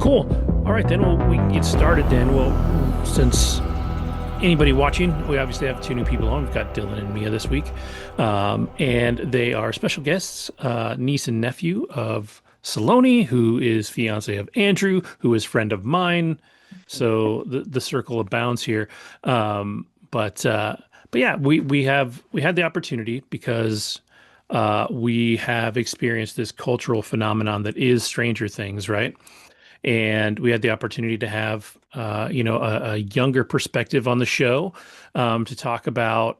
Cool. All right, then we can get started then. Well, since anybody watching, we obviously have two new people on. We've got Dylan and Mia this week. And they are special guests, niece and nephew of Salony, who is fiance of Andrew, who is friend of mine. So the circle abounds here. But yeah, we had the opportunity because we have experienced this cultural phenomenon that is Stranger Things, right? And we had the opportunity to have a younger perspective on the show, to talk about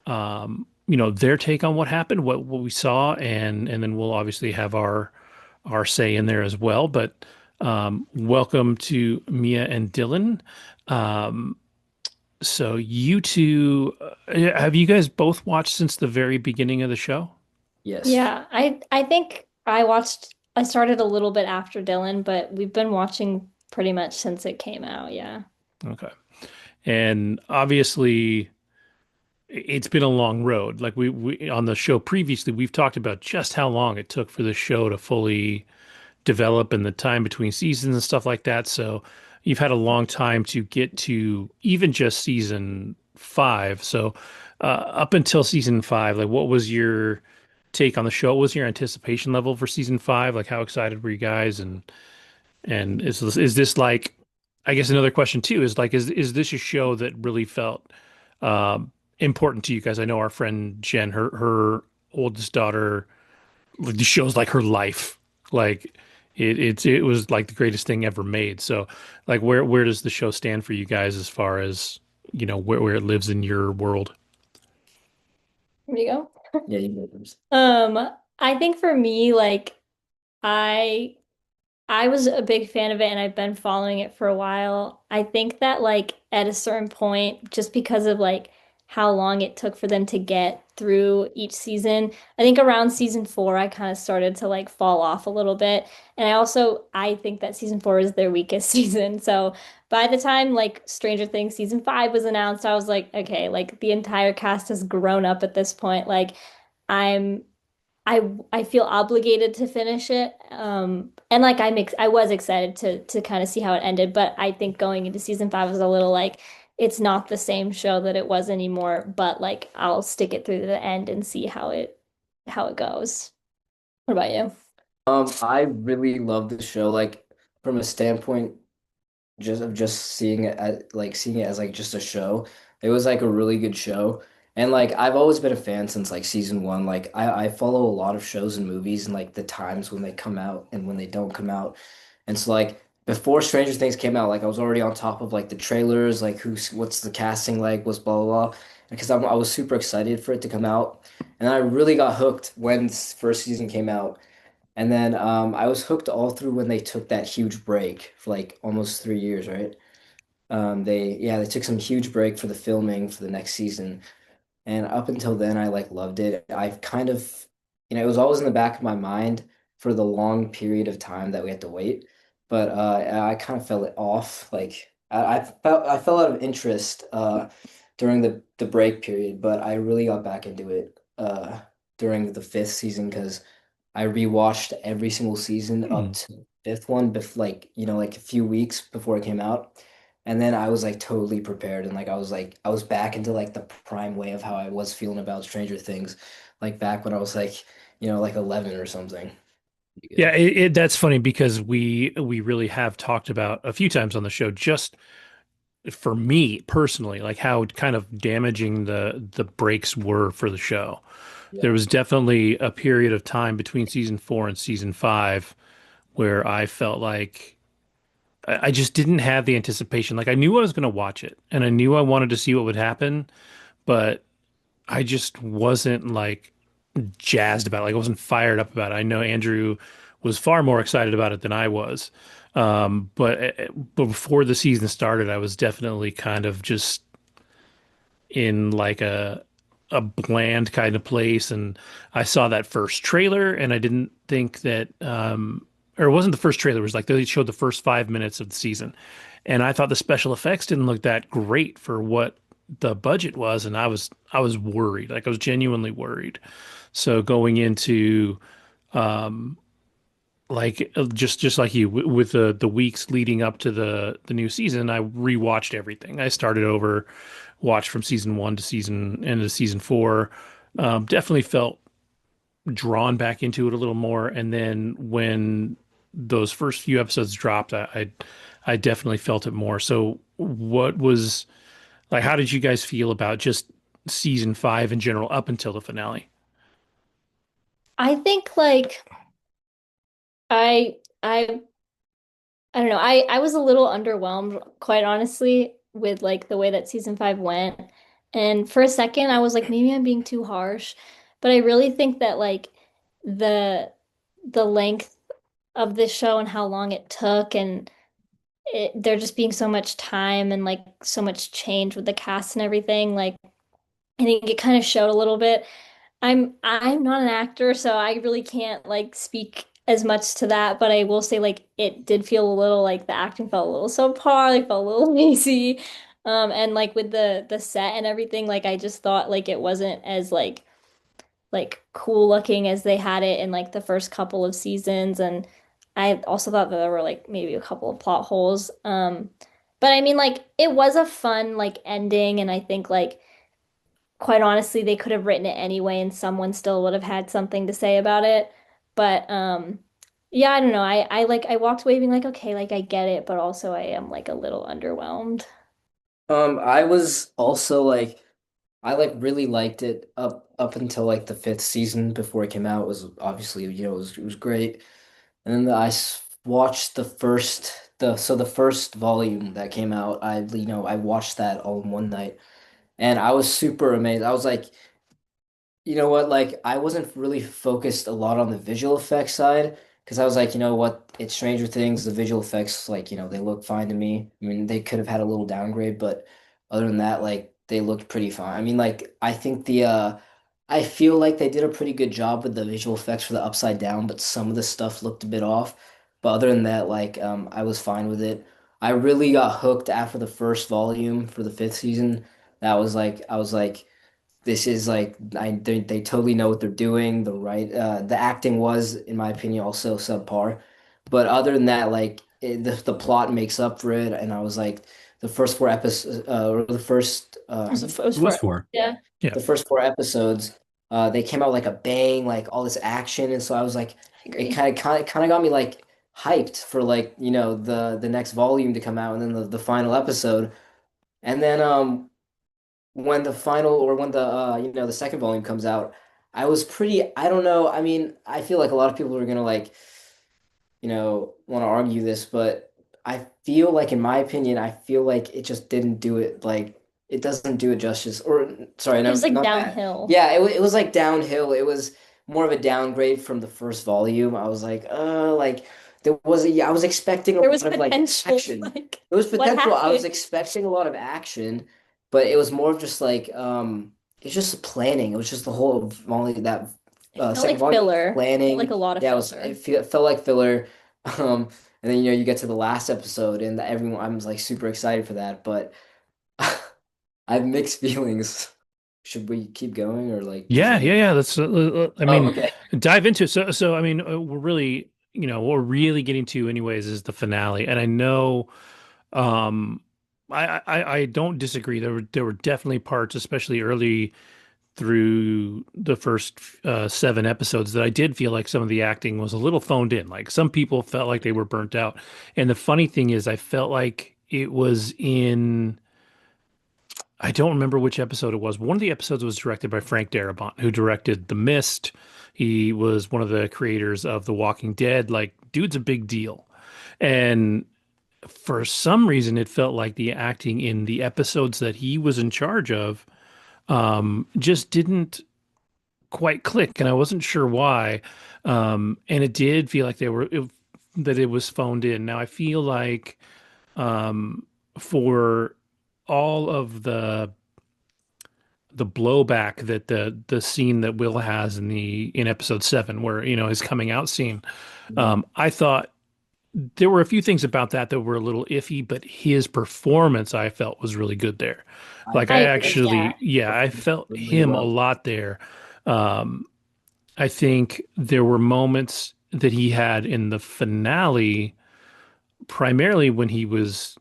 their take on what happened, what we saw, and then we'll obviously have our say in there as well. But welcome to Mia and Dylan. Um, so you two, have you guys both watched since the very beginning of the show? Yes. Yeah, I think I started a little bit after Dylan, but we've been watching pretty much since it came out, yeah. Okay. And obviously, it's been a long road. Like we on the show previously, we've talked about just how long it took for the show to fully develop and the time between seasons and stuff like that. So you've had a long time to get to even just season five. So up until season five, like what was your take on the show? What was your anticipation level for season five? Like how excited were you guys? And is this like, I guess another question too is like, is this a show that really felt important to you guys? I know our friend Jen, her oldest daughter, the show's like her life. Like it was like the greatest thing ever made. So like where does the show stand for you guys as far as where it lives in your world? There you go. Yeah, you go first. I think for me, like I I was a big fan of it and I've been following it for a while. I think that like at a certain point, just because of like how long it took for them to get through each season, I think around season four, I kind of started to like fall off a little bit. And I think that season four is their weakest season. So by the time like Stranger Things season five was announced, I was like, okay, like the entire cast has grown up at this point. Like I'm I feel obligated to finish it. And like I was excited to kind of see how it ended, but I think going into season five was a little like it's not the same show that it was anymore, but like I'll stick it through to the end and see how it goes. What about you? I really love the show, like from a standpoint just seeing it as like just a show. It was like a really good show. And like I've always been a fan since like season one. Like I follow a lot of shows and movies and like the times when they come out and when they don't come out. And so like before Stranger Things came out, like I was already on top of like the trailers, like what's the casting like, what's blah blah blah. Because I was super excited for it to come out. And I really got hooked when this first season came out. And then I was hooked all through when they took that huge break for like almost 3 years, right? They took some huge break for the filming for the next season. And up until then, I like loved it. I've kind of, it was always in the back of my mind for the long period of time that we had to wait. But I kind of fell it off. Like I fell out of interest during the break period, but I really got back into it during the fifth season because I rewatched every single season up Hmm. to the fifth one, like like a few weeks before it came out. And then I was like totally prepared and like I was back into like the prime way of how I was feeling about Stranger Things, like back when I was like, like 11 or something. Pretty Yeah, good. that's funny because we really have talked about a few times on the show just for me personally, like how kind of damaging the breaks were for the show. Yeah. There was definitely a period of time between season four and season five where I felt like I just didn't have the anticipation. Like I knew I was going to watch it and I knew I wanted to see what would happen, but I just wasn't like jazzed about it. Like I wasn't fired up about it. I know Andrew was far more excited about it than I was. But before the season started, I was definitely kind of just in like a bland kind of place. And I saw that first trailer and I didn't think that or it wasn't the first trailer, it was like they showed the first 5 minutes of the season. And I thought the special effects didn't look that great for what the budget was, and I was worried. Like I was genuinely worried. So going into like just like you with the weeks leading up to the new season, I rewatched everything. I started over, watched from season one to season into season four. Definitely felt drawn back into it a little more. And then when those first few episodes dropped, I definitely felt it more. So what was like, how did you guys feel about just season five in general up until the finale? I think like I I I don't know. I was a little underwhelmed, quite honestly, with like the way that season five went. And for a second, I was like, maybe I'm being too harsh. But I really think that like the the length of this show and how long it took and there just being so much time and like so much change with the cast and everything, like I think it kind of showed a little bit. I'm not an actor, so I really can't like speak as much to that, but I will say like it did feel a little like the acting felt a little subpar, like felt a little lazy. And like with the set and everything, like I just thought like it wasn't as like cool looking as they had it in like the first couple of seasons. And I also thought that there were like maybe a couple of plot holes. But I mean like it was a fun like ending, and I think like quite honestly, they could have written it anyway and someone still would have had something to say about it. But yeah, I don't know. I like I walked away being like, okay, like I get it, but also I am like a little underwhelmed. I was also like I like really liked it up until like the fifth season before it came out. It was obviously, it was great. And then watched the first volume that came out. I watched that all in one night, and I was super amazed. I was like, you know what? Like, I wasn't really focused a lot on the visual effects side because I was like, you know what? It's Stranger Things. The visual effects, like, they look fine to me. I mean, they could have had a little downgrade, but other than that, like, they looked pretty fine. I mean, like, I feel like they did a pretty good job with the visual effects for the Upside Down, but some of the stuff looked a bit off. But other than that, like, I was fine with it. I really got hooked after the first volume for the fifth season. I was like, this is like they totally know what they're doing. The acting was, in my opinion, also subpar. But other than that, like the plot makes up for it. And I was like, the first four episodes, or It was It was for four. yeah. Yeah. the first four episodes, they came out like a bang, like all this action, and so I was like, I it agree. kind of got me like hyped for like the next volume to come out, and then the final episode, and then when the final or when the second volume comes out, I was pretty, I don't know. I mean, I feel like a lot of people are gonna like, want to argue this, but I feel like, in my opinion, I feel like it just didn't do it like it doesn't do it justice. Or sorry, It no, was like not that. downhill. Yeah, it was like downhill. It was more of a downgrade from the first volume. I was like, like I was expecting a There lot was of like potential. action. Like, It was what potential. I was happened? expecting a lot of action, but it was more of just like it's just planning. It was just the whole volume that It felt second like volume was filler. It felt like planning. a lot of Yeah, filler. it felt like filler. And then you get to the last episode, and everyone I'm like super excited for that, but I have mixed feelings. Should we keep going, or like do you Yeah, think yeah, it? yeah. That's, I Oh, mean, okay. dive into it. So, I mean, we're really, what we're really getting to, anyways, is the finale. And I know, um, I don't disagree. There were definitely parts, especially early through the first seven episodes, that I did feel like some of the acting was a little phoned in. Like some people felt like they were burnt out. And the funny thing is, I felt like it was in. I don't remember which episode it was, but one of the episodes was directed by Frank Darabont, who directed The Mist. He was one of the creators of The Walking Dead. Like, dude's a big deal. And for some reason, it felt like the acting in the episodes that he was in charge of just didn't quite click, and I wasn't sure why. And it did feel like that it was phoned in. Now I feel like for all of the blowback that the scene that Will has in episode seven, where his coming out scene, Mhm. I thought there were a few things about that were a little iffy, but his performance I felt was really good there. I Like I I agree. Yeah. actually, yeah, I performed felt really him a well. lot there. Um, I think there were moments that he had in the finale, primarily when he was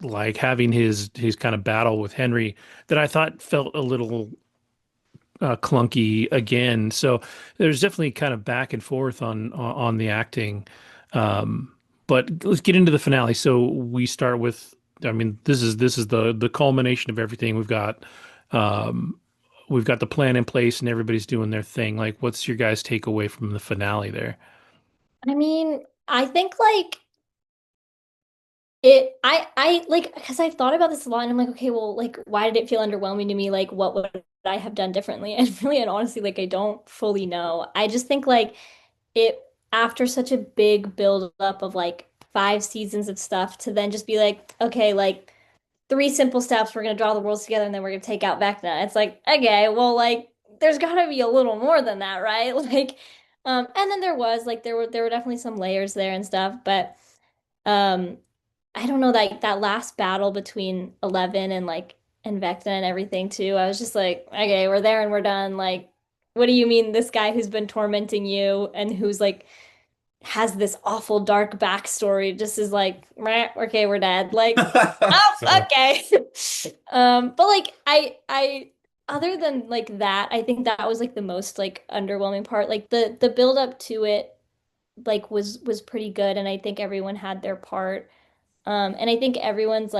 like having his kind of battle with Henry, that I thought felt a little clunky again. So there's definitely kind of back and forth on the acting. Um, but let's get into the finale. So we start with, I mean, this is the culmination of everything. Um, we've got the plan in place and everybody's doing their thing. Like, what's your guys' takeaway from the finale there? I mean, I think like I like because I've thought about this a lot and I'm like, okay, well, like why did it feel underwhelming to me? Like what would I have done differently? And really and honestly, like I don't fully know. I just think like it after such a big build up of like 5 seasons of stuff to then just be like, okay, like three simple steps, we're gonna draw the worlds together and then we're gonna take out Vecna. It's like, okay, well, like there's gotta be a little more than that, right? Like, and then there were definitely some layers there and stuff, but um I don't know that last battle between 11 and like and Vecna and everything too. I was just like, okay, we're there and we're done. Like, what do you mean this guy who's been tormenting you and who's like has this awful dark backstory just is like, meh, okay, we're dead. Like, oh, So okay. But like I other than like that, I think that was like the most like underwhelming part. Like the build up to it like was pretty good and I think everyone had their part. And I think everyone's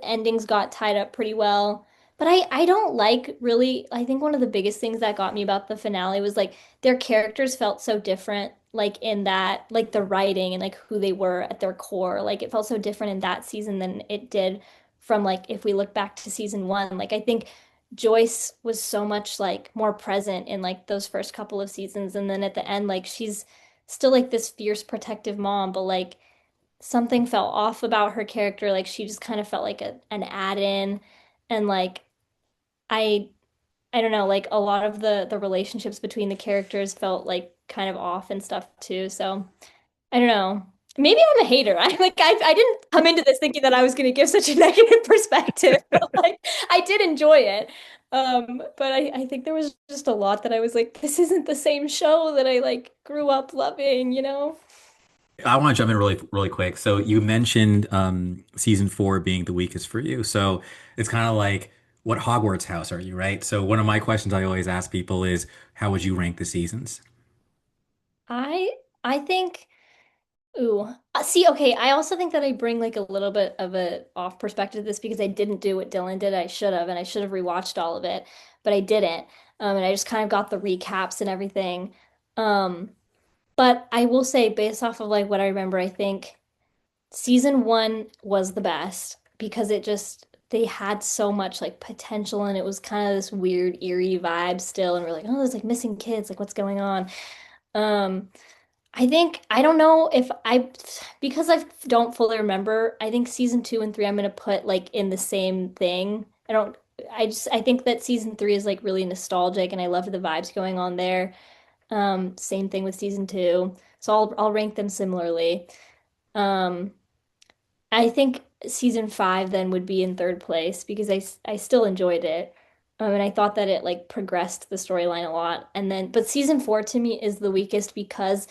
endings got tied up pretty well. But I don't like really, I think one of the biggest things that got me about the finale was like their characters felt so different, like in that, like the writing and like who they were at their core. Like it felt so different in that season than it did from like if we look back to season one. Like I think Joyce was so much like more present in like those first couple of seasons. And then at the end, like she's still like this fierce protective mom, but like something felt off about her character. Like she just kind of felt like an add-in. And like I I don't know, like a lot of the relationships between the characters felt like kind of off and stuff too. So I don't know. Maybe I'm a hater. I didn't come into this thinking that I was going to give such a negative perspective, but like I did enjoy it. But I think there was just a lot that I was like, this isn't the same show that I like grew up loving, you know? I want to jump in really quick. So you mentioned season 4 being the weakest for you. So it's kind of like what Hogwarts house are you, right? So one of my questions I always ask people is how would you rank the seasons? I I think ooh. See, okay, I also think that I bring like a little bit of a off perspective to this because I didn't do what Dylan did. I should have, and I should have rewatched all of it, but I didn't. And I just kind of got the recaps and everything. Um, but I will say, based off of like what I remember, I think season one was the best because it just they had so much like potential and it was kind of this weird, eerie vibe still, and we're like, oh, there's like missing kids, like what's going on? Um, I think I don't know if I because I don't fully remember. I think season two and three I'm gonna put like in the same thing. I don't. I think that season three is like really nostalgic and I loved the vibes going on there. Same thing with season two. So I'll rank them similarly. Um, I think season five then would be in third place because I still enjoyed it. And I thought that it like progressed the storyline a lot. And then, but season four to me is the weakest because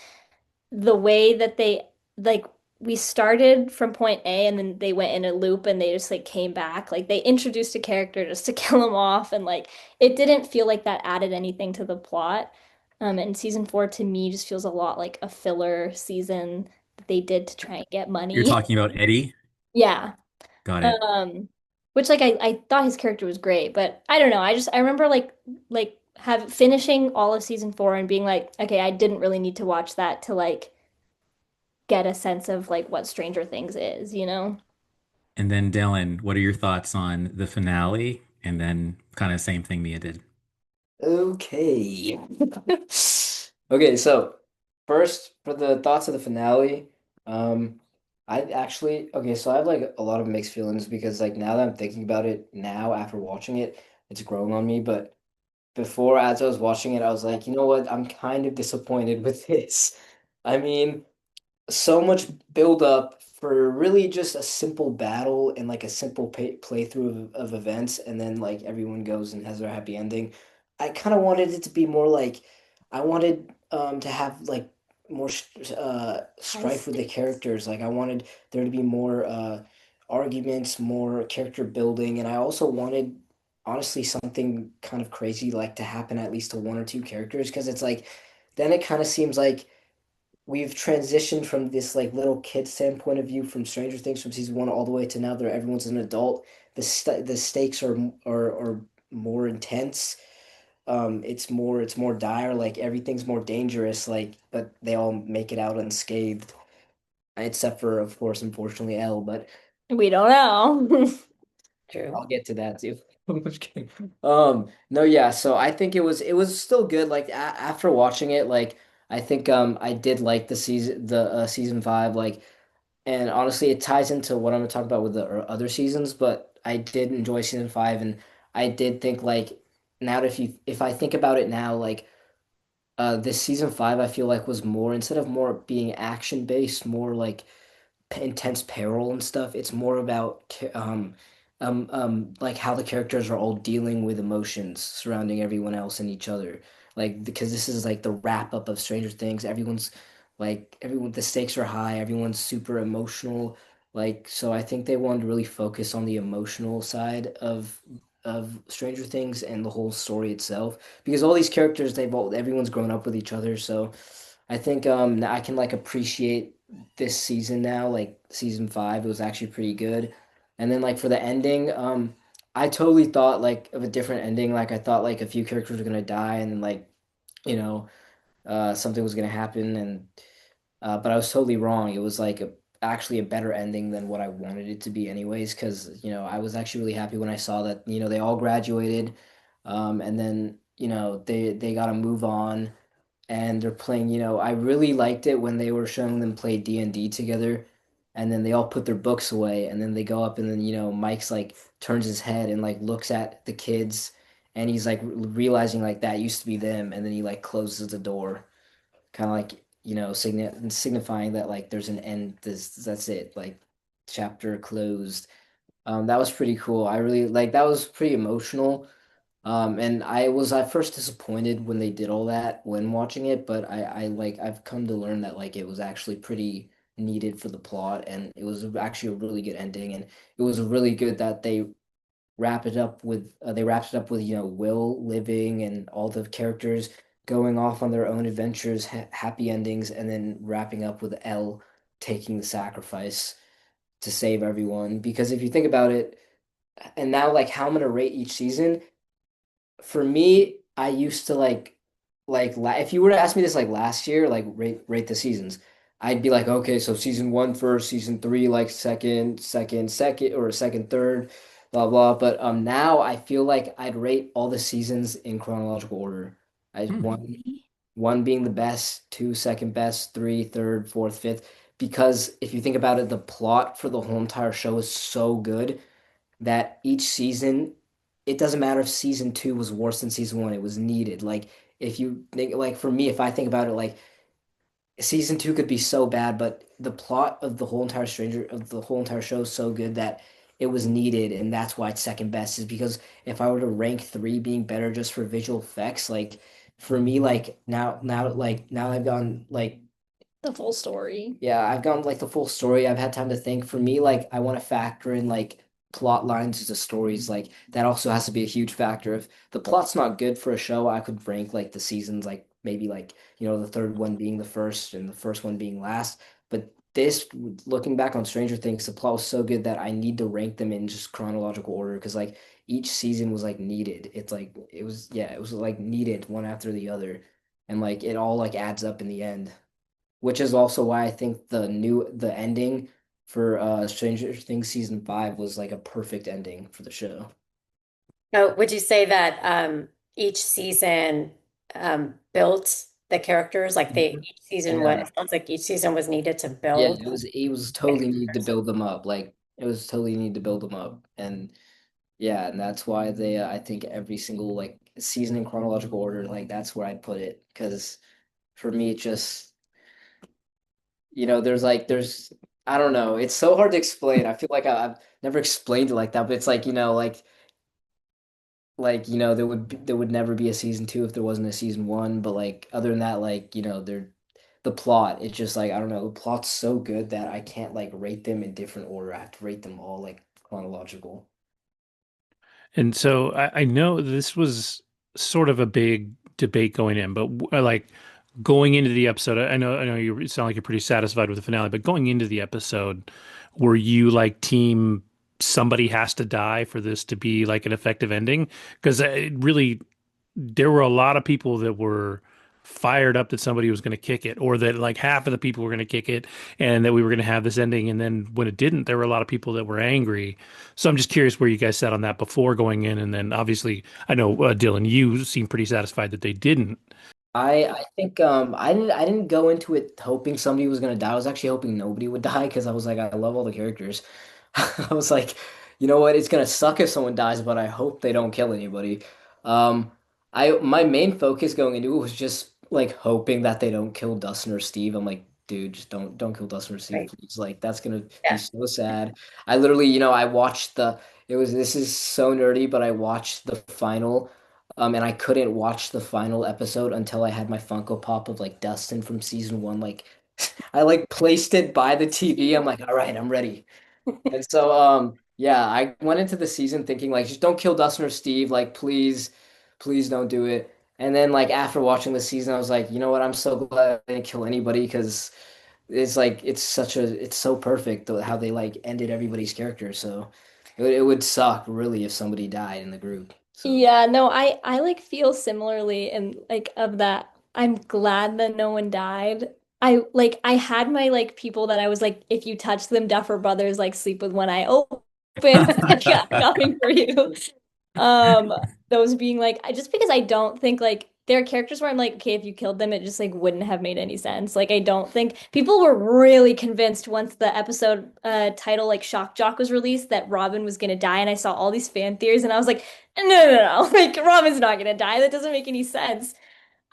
the way that they like we started from point A and then they went in a loop and they just like came back. Like they introduced a character just to kill him off and like it didn't feel like that added anything to the plot. And season four to me just feels a lot like a filler season that they did to try and get You're money. talking about Eddie. Yeah. Got it. Um, which like I thought his character was great, but I don't know. I remember like have finishing all of season four and being like, okay, I didn't really need to watch that to like get a sense of like what Stranger Things is, you know? And then Dylan, what are your thoughts on the finale? And then kind of same thing Mia did. Okay. Okay, so first for the thoughts of the finale, I actually okay, so I have like a lot of mixed feelings because like now that I'm thinking about it now after watching it, it's growing on me, but before as I was watching it, I was like, you know what? I'm kind of disappointed with this. I mean, so much build up for really just a simple battle and like a simple playthrough of events, and then like everyone goes and has their happy ending. I kind of wanted it to be more like I wanted. to have like more High strife with the stakes. characters. Like I wanted there to be more arguments, more character building, and I also wanted honestly something kind of crazy like to happen at least to one or two characters because it's like then it kind of seems like we've transitioned from this like little kid standpoint of view from Stranger Things from season one all the way to now that everyone's an adult. The stakes are more intense. It's more dire, like everything's more dangerous, like but they all make it out unscathed, except for of course, unfortunately, Elle, but We don't know. True. I'll get to that too. I'm just kidding. No, yeah, so I think it was still good. Like after watching it, like I think I did like the season five, like and honestly it ties into what I'm gonna talk about with the other seasons, but I did enjoy season five and I did think like now if I think about it now, like this season five I feel like was more instead of more being action based, more like intense peril and stuff. It's more about like how the characters are all dealing with emotions surrounding everyone else and each other. Like because this is like the wrap up of Stranger Things. Everyone the stakes are high, everyone's super emotional. Like so I think they wanted to really focus on the emotional side of Stranger Things and the whole story itself because all these characters everyone's grown up with each other, so I think I can like appreciate this season now, like season five, it was actually pretty good. And then like for the ending, I totally thought like of a different ending. Like I thought like a few characters were gonna die and then like, you know, something was gonna happen and but I was totally wrong. It was like actually a better ending than what I wanted it to be anyways, because I was actually really happy when I saw that, they all graduated, and then, they gotta move on and they're playing, I really liked it when they were showing them play D&D together and then they all put their books away and then they go up and then, Mike's like turns his head and like looks at the kids and he's like realizing like that used to be them and then he like closes the door, kind of like, signifying that like there's an end, that's it, like chapter closed. That was pretty cool. I really like that was pretty emotional. And I was at first disappointed when they did all that when watching it, but I've come to learn that like it was actually pretty needed for the plot and it was actually a really good ending and it was really good that they wrapped it up with Will living and all the characters going off on their own adventures, happy endings, and then wrapping up with Elle taking the sacrifice to save everyone. Because if you think about it, and now like how I'm gonna rate each season for me, I used to if you were to ask me this like last year, like rate the seasons, I'd be like, okay, so season one first, season three like second, or second, third, blah blah. But now I feel like I'd rate all the seasons in chronological order. I Hmm. one being the best, two second best, three third, fourth, fifth. Because if you think about it, the plot for the whole entire show is so good that each season, it doesn't matter if season two was worse than season one, it was needed. Like if you think like for me, if I think about it, like season two could be so bad, but the plot of the whole entire show is so good that it was needed, and that's why it's second best. Is because if I were to rank three being better just for visual effects, like for me, like now I've gone like The full story. yeah, I've gone like the full story. I've had time to think. For me, like I want to factor in like plot lines to stories. Like that also has to be a huge factor. If the plot's not good for a show, I could rank like the seasons like maybe like, the third one being the first and the first one being last. But this, looking back on Stranger Things, the plot was so good that I need to rank them in just chronological order because like each season was like needed. It's like it was like needed one after the other. And like it all like adds up in the end, which is also why I think the ending for Stranger Things season five was like a perfect ending for the show. So would you say that each season built the characters? Like Mhm. each season what Yeah. it sounds like each season was needed to Yeah, build it was the totally need to characters. build them up. Like it was totally need to build them up. And yeah, and that's why I think every single like season in chronological order, like that's where I'd put it. Because for me, it just, there's I don't know. It's so hard to explain. I feel like I've never explained it like that, but it's like, like like there would never be a season two if there wasn't a season one. But like other than that, like they're the plot. It's just like I don't know. The plot's so good that I can't like rate them in different order. I have to rate them all like chronological. And so I know this was sort of a big debate going in, but like going into the episode, I know you sound like you're pretty satisfied with the finale, but going into the episode, were you like team somebody has to die for this to be like an effective ending? Because it really there were a lot of people that were fired up that somebody was going to kick it, or that like half of the people were going to kick it, and that we were going to have this ending. And then when it didn't, there were a lot of people that were angry. So I'm just curious where you guys sat on that before going in, and then obviously I know Dylan, you seem pretty satisfied that they didn't. I think I didn't go into it hoping somebody was gonna die. I was actually hoping nobody would die because I was like I love all the characters. I was like, you know what? It's gonna suck if someone dies, but I hope they don't kill anybody. I my main focus going into it was just like hoping that they don't kill Dustin or Steve. I'm like, dude, just don't kill Dustin or Steve, Right. please. Like that's gonna be Yeah. so sad. I literally, I watched the it was this is so nerdy, but I watched the final. And I couldn't watch the final episode until I had my Funko Pop of like Dustin from season one. Like I like placed it by the TV. I'm like, all right, I'm ready. And so yeah, I went into the season thinking like just don't kill Dustin or Steve, like please don't do it. And then like after watching the season, I was like, you know what? I'm so glad I didn't kill anybody because it's like it's so perfect how they like ended everybody's character. So it would suck really if somebody died in the group. So Yeah, no, I like feel similarly and like of that. I'm glad that no one died. I had my like people that I was like, if you touch them, Duffer Brothers like sleep with one eye open. Like, I'm coming for you. Um, those being like, just because I don't think like there are characters where I'm like, okay, if you killed them, it just like wouldn't have made any sense. Like I don't think people were really convinced once the episode title like Shock Jock was released that Robin was gonna die, and I saw all these fan theories, and I was like, no, like Robin's not gonna die. That doesn't make any sense.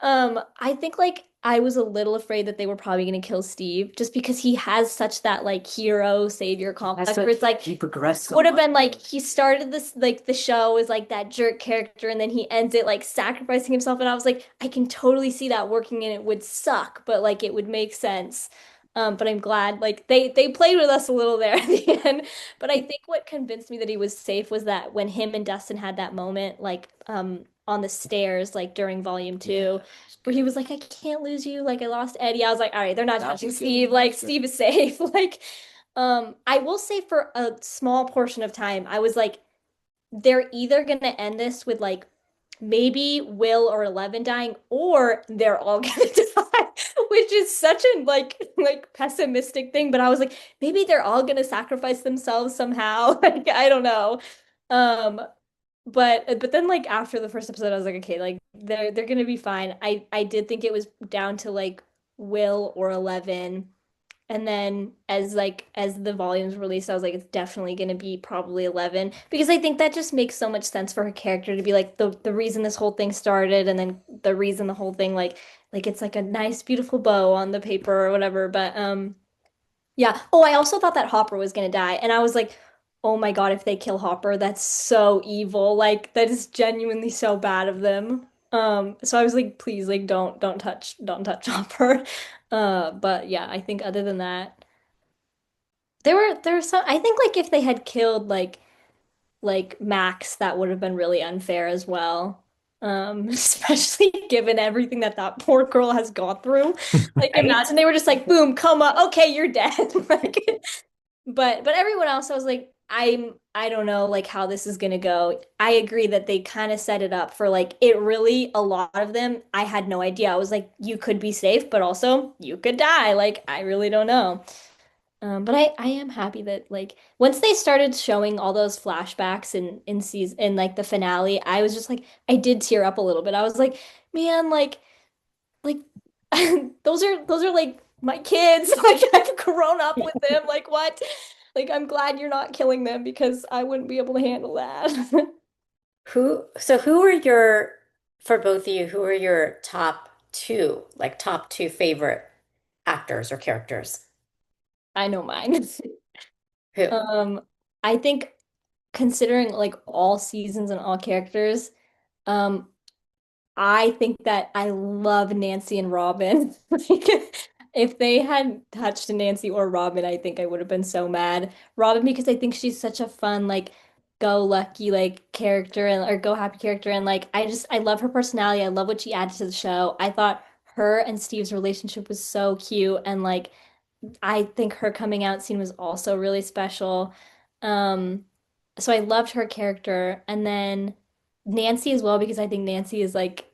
I think like I was a little afraid that they were probably gonna kill Steve just because he has such that like hero savior complex where it's like he progressed so would have much. been like he started this like the show as like that jerk character and then he ends it like sacrificing himself and I was like I can totally see that working and it would suck but like it would make sense. But I'm glad like they played with us a little there at the end. But I think what convinced me that he was safe was that when him and Dustin had that moment like on the stairs like during volume Yeah, two where he was like I can't lose you like I lost Eddie. I was like all right, they're not that touching was good. Steve. Like Steve is safe. Like I will say for a small portion of time, I was like, they're either gonna end this with like maybe Will or Eleven dying, or they're all gonna die, which is such a like pessimistic thing. But I was like, maybe they're all gonna sacrifice themselves somehow. Like I don't know. Um, but then like after the first episode, I was like, okay, like they're gonna be fine. I did think it was down to like Will or Eleven. And then as the volumes released, I was like, it's definitely gonna be probably 11 because I think that just makes so much sense for her character to be like the reason this whole thing started and then the reason the whole thing like it's like a nice beautiful bow on the paper or whatever. But yeah. Oh, I also thought that Hopper was gonna die, and I was like, oh my God, if they kill Hopper, that's so evil. Like that is genuinely so bad of them. So I was like, please, like don't touch Hopper. But yeah, I think other than that, there were some. I think like if they had killed like Max, that would have been really unfair as well. Especially given everything that that poor girl has gone through. Like Right. imagine they were just like, boom, coma, okay, you're dead. Like, but everyone else, I was like, I don't know like how this is gonna go. I agree that they kind of set it up for like it really a lot of them. I had no idea. I was like, you could be safe, but also you could die. Like I really don't know. But I am happy that like once they started showing all those flashbacks in season in like the finale, I was just like I did tear up a little bit. I was like, man, like those are like my kids. Like I've grown up with them. Like what? Like I'm glad you're not killing them because I wouldn't be able to handle that. Who are your, for both of you, who are your top two, like top two favorite actors or characters? I know mine. Who? Um, I think considering like all seasons and all characters, um, I think that I love Nancy and Robin. Like, if they had touched Nancy or Robin, I think I would have been so mad. Robin, because I think she's such a fun, like, go lucky like character and or go happy character, and like I love her personality. I love what she added to the show. I thought her and Steve's relationship was so cute, and like I think her coming out scene was also really special. Um, so I loved her character, and then Nancy as well because I think Nancy is like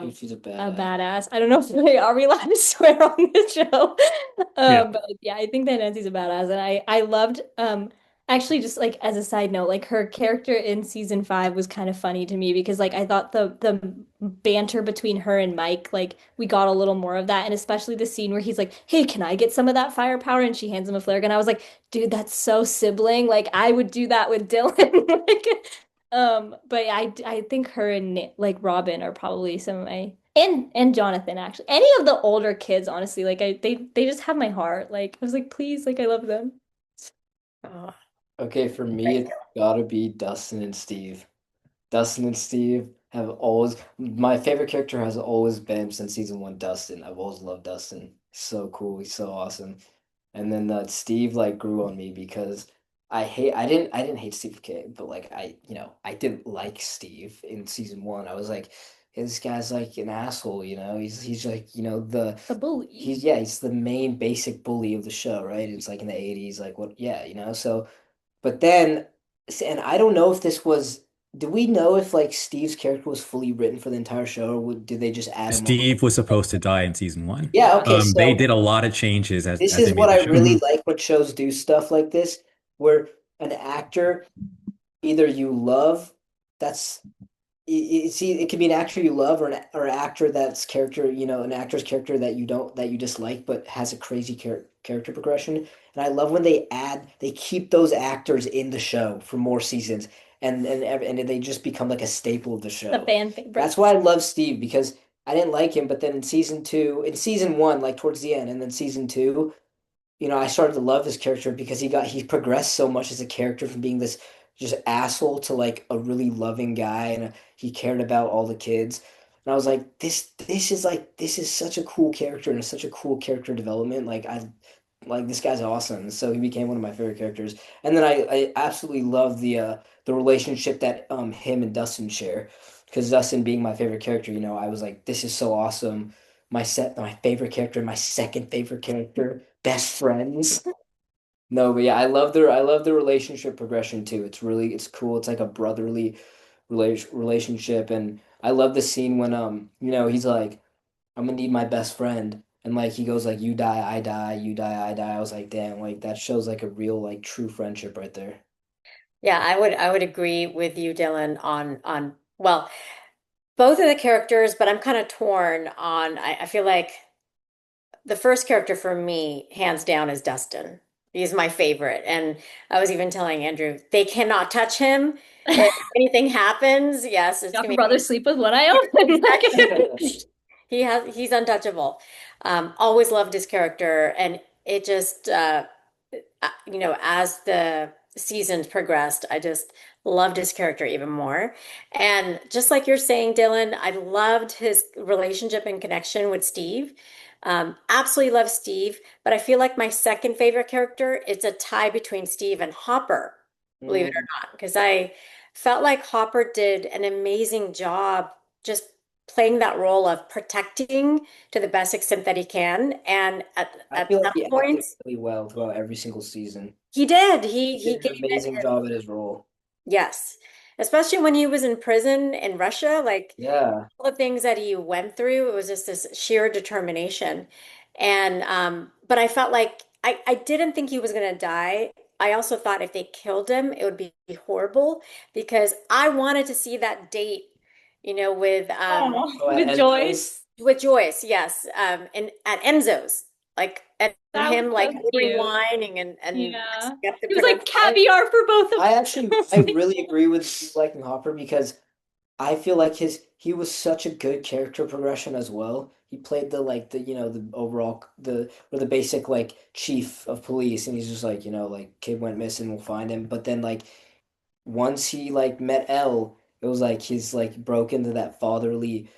Dude, she's a a badass. badass. I don't know if are we allowed to swear on this show? Yeah. But like, yeah, I think that Nancy's a badass, and I loved actually just like as a side note, like her character in season 5 was kind of funny to me because like I thought the banter between her and Mike, like we got a little more of that, and especially the scene where he's like, "Hey, can I get some of that firepower?" and she hands him a flare gun. I was like, dude, that's so sibling. Like I would do that with Dillon. Like, but yeah, I think her and like Robin are probably some of my and Jonathan actually. Any of the older kids, honestly, like they just have my heart. Like I was like, please, like I love them. Oh, Okay, for me, great. it's gotta be Dustin and Steve. Dustin and Steve have always, my favorite character has always been since season 1, Dustin. I've always loved Dustin. He's so cool. He's so awesome. And then Steve like grew on me because I didn't hate Steve K, but like I didn't like Steve in season 1. I was like, "Hey, this guy's like an asshole, you know. He's like, The bully. he's the main basic bully of the show, right? It's like in the 80s, like what, yeah, so but then, and I don't know if this was, do we know if like Steve's character was fully written for the entire show, or did they just add him on? Steve was supposed to die in season one. Yeah, okay, They so did a lot of changes this as they is what made the I show. really like when shows do stuff like this, where an actor either you love, that's see, it can be an actor you love or an actor that's character, an actor's character that you don't that you dislike but has a crazy character progression. And I love when they keep those actors in the show for more seasons and they just become like a staple of the The show. fan That's favorites. why I love Steve because I didn't like him, but then in season 1, like towards the end, and then season 2, I started to love his character because he progressed so much as a character from being this just asshole to like a really loving guy, and he cared about all the kids. And I was like, this is such a cool character and such a cool character development. Like this guy's awesome. So he became one of my favorite characters. And then I absolutely love the relationship that him and Dustin share. Because Dustin being my favorite character, I was like, this is so awesome. My favorite character, my second favorite character, best friends. No, but yeah, I love the relationship progression too. It's cool. It's like a brotherly relationship, and I love the scene when he's like, I'm gonna need my best friend, and like he goes like, you die, I die, you die, I die. I was like, damn, like that shows like a real like true friendship right there. Yeah, I would agree with you, Dylan, on well, both of the characters, but I'm kind of torn on I feel like the first character for me, hands down, is Dustin. He's my favorite. And I was even telling Andrew, they cannot touch him. If anything happens, yes, it's Y'all gonna can be brother sleep with one eye open. exactly. He's untouchable. Always loved his character, and it just as the seasons progressed, I just loved his character even more. And just like you're saying, Dylan, I loved his relationship and connection with Steve. Absolutely love Steve, but I feel like my second favorite character, it's a tie between Steve and Hopper, believe it or Mm, not, because I felt like Hopper did an amazing job just playing that role of protecting to the best extent that he can. And I at feel like some he acted points, really well throughout every single season. he did. He He did he an gave it amazing job at his role. yes. Especially when he was in prison in Russia, like Yeah. all the things that he went through, it was just this sheer determination. And but I felt like I didn't think he was gonna die. I also thought if they killed him, it would be horrible because I wanted to see that date, with Oh, Oh, with and those. Joyce. Joyce, yes, and at Enzo's, like and That was him like so ordering cute. wine and Yeah. up the It was like I caviar for both of I them. actually I was I like, really agree with you liking Hopper because I feel like he was such a good character progression as well. He played the overall or the basic like chief of police, and he's just like, like kid went missing, we'll find him. But then like once he like met Elle, it was like he's like broke into that fatherly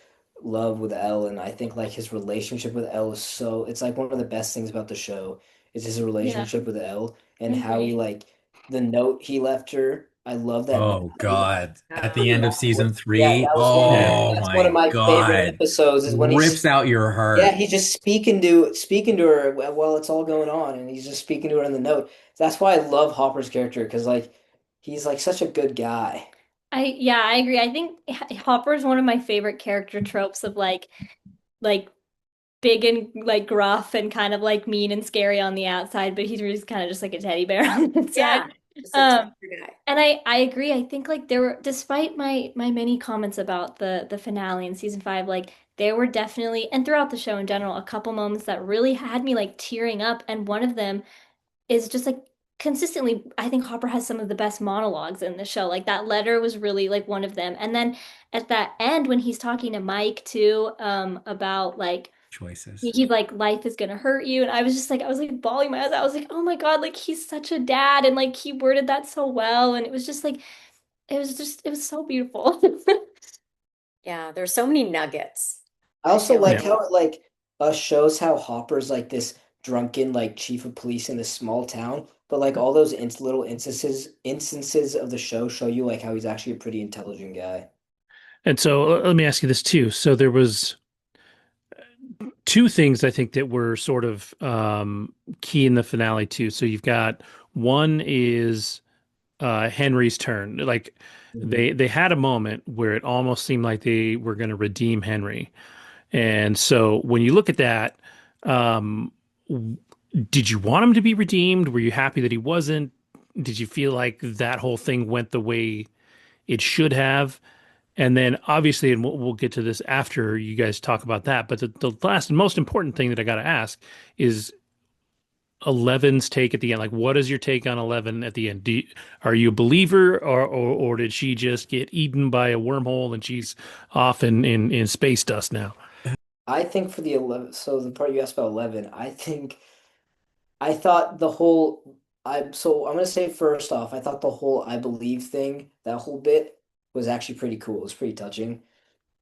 love with Elle, and I think like his relationship with Elle is so it's like one of the best things about the show is his Yeah, relationship with Elle I and how he agree. like the note he left her. I love that note Oh he left. God. At Oh, the end yeah. of season Yeah, three, that was one of Yeah. oh that's one of my my favorite God. episodes is when he's Rips out your yeah, heart. he's just speaking to her while it's all going on, and he's just speaking to her in the note. That's why I love Hopper's character because like he's like such a good guy. Yeah, I agree. I think Hopper is one of my favorite character tropes of like big and like gruff and kind of like mean and scary on the outside, but he's really kind of just like a teddy bear on the inside. Yeah, just a Um, tender guy. and I agree. I think like there were, despite my many comments about the finale in season five, like there were definitely, and throughout the show in general, a couple moments that really had me like tearing up. And one of them is just like consistently, I think Hopper has some of the best monologues in the show. Like that letter was really like one of them. And then at that end, when he's talking to Mike too, about like Choices. he's like life is gonna hurt you, and I was just like I was like bawling my eyes out. I was like, oh my God, like he's such a dad, and like he worded that so well, and it was just like it was so beautiful. Yeah, there's so many nuggets, I I also feel like Yeah. like. how it like shows how Hopper's like this drunken like chief of police in this small town, but like all those little instances of the show you like how he's actually a pretty intelligent guy. And so let me ask you this too. So there was two things I think that were sort of key in the finale too. So you've got one is Henry's turn. Like Mhm. they had a moment where it almost seemed like they were going to redeem Henry. And so when you look at that, um, did you want him to be redeemed? Were you happy that he wasn't? Did you feel like that whole thing went the way it should have? And then obviously, and we'll get to this after you guys talk about that, but the last and most important thing that I got to ask is Eleven's take at the end. Like, what is your take on 11 at the end? Are you a believer, or did she just get eaten by a wormhole and she's off in space dust now? I think for the 11, so the part you asked about 11, I think I thought the whole I'm gonna say first off, I thought the whole I believe thing, that whole bit was actually pretty cool. It was pretty touching.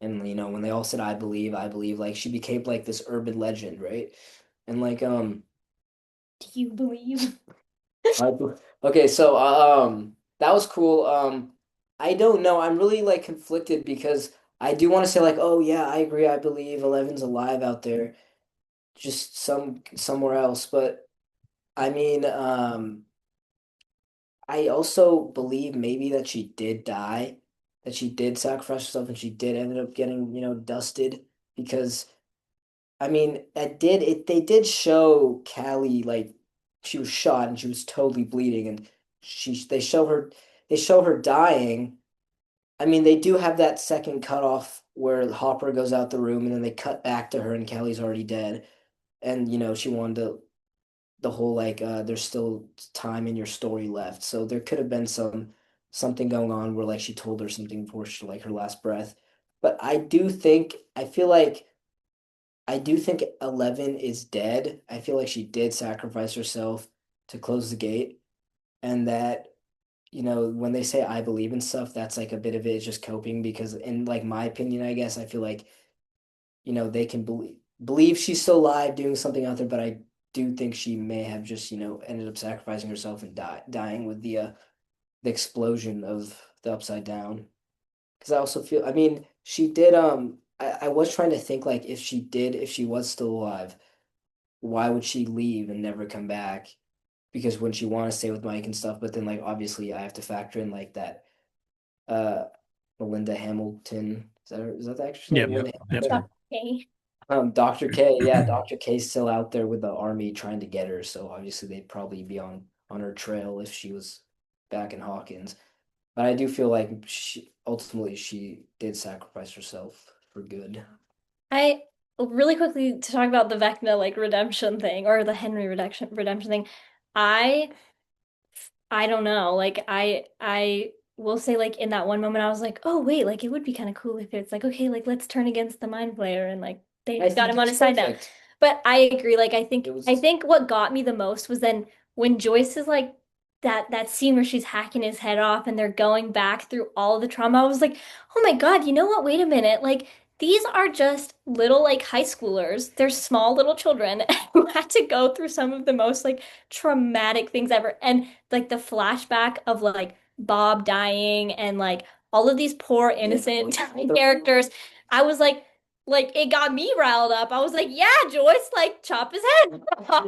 And you know, when they all said I believe, like she became like this urban legend, right? And like Do you believe? okay, so that was cool. I don't know. I'm really like conflicted because I do want to say like, oh yeah, I agree. I believe Eleven's alive out there, just somewhere else. But I mean, I also believe maybe that she did die, that she did sacrifice herself, and she did end up getting, you know, dusted because I mean, they did show Callie like she was shot and she was totally bleeding and they show her dying. I mean, they do have that second cutoff where Hopper goes out the room and then they cut back to her and Callie's already dead. And you know, she wanted to the whole like there's still time in your story left. So there could have been something going on where like she told her something before she like her last breath. But I feel like I do think 11 is dead. I feel like she did sacrifice herself to close the gate, and that, you know, when they say I believe in stuff, that's like a bit of it is just coping because in like my opinion, I guess I feel like, you know, they can believe she's still alive doing something out there, but I do think she may have just, you know, ended up sacrificing herself and dying with the explosion of the upside down. Because I also feel, I mean, she did I was trying to think like if she was still alive why would she leave and never come back? Because when she want to stay with Mike and stuff, but then like obviously I have to factor in like that uh Melinda Hamilton. Is that the actress name? Yep. Melinda Yep. Hamilton. Okay. Dr. K, yeah, Dr. K's still out there with the army trying to get her, so obviously they'd probably be on her trail if she was back in Hawkins. But I do feel like she did sacrifice herself for good. I really quickly to talk about the Vecna like redemption thing or the Henry redemption thing. I I don't know. Like I will say like in that one moment I was like, "Oh, wait, like it would be kind of cool if it's like, okay, like let's turn against the mind player and like they I got think him on it's his side now." perfect. But I agree. Like It I was think what got me the most was then when Joyce is like that scene where she's hacking his head off and they're going back through all the trauma. I was like, "Oh my God, you know what? Wait a minute. Like these are just little like high schoolers. They're small little children who had to go through some of the most like traumatic things ever." And like the flashback of like Bob dying and like all of these poor Yeah, innocent like characters. I was like it got me riled up. I was like, "Yeah, Joyce, like chop his head off."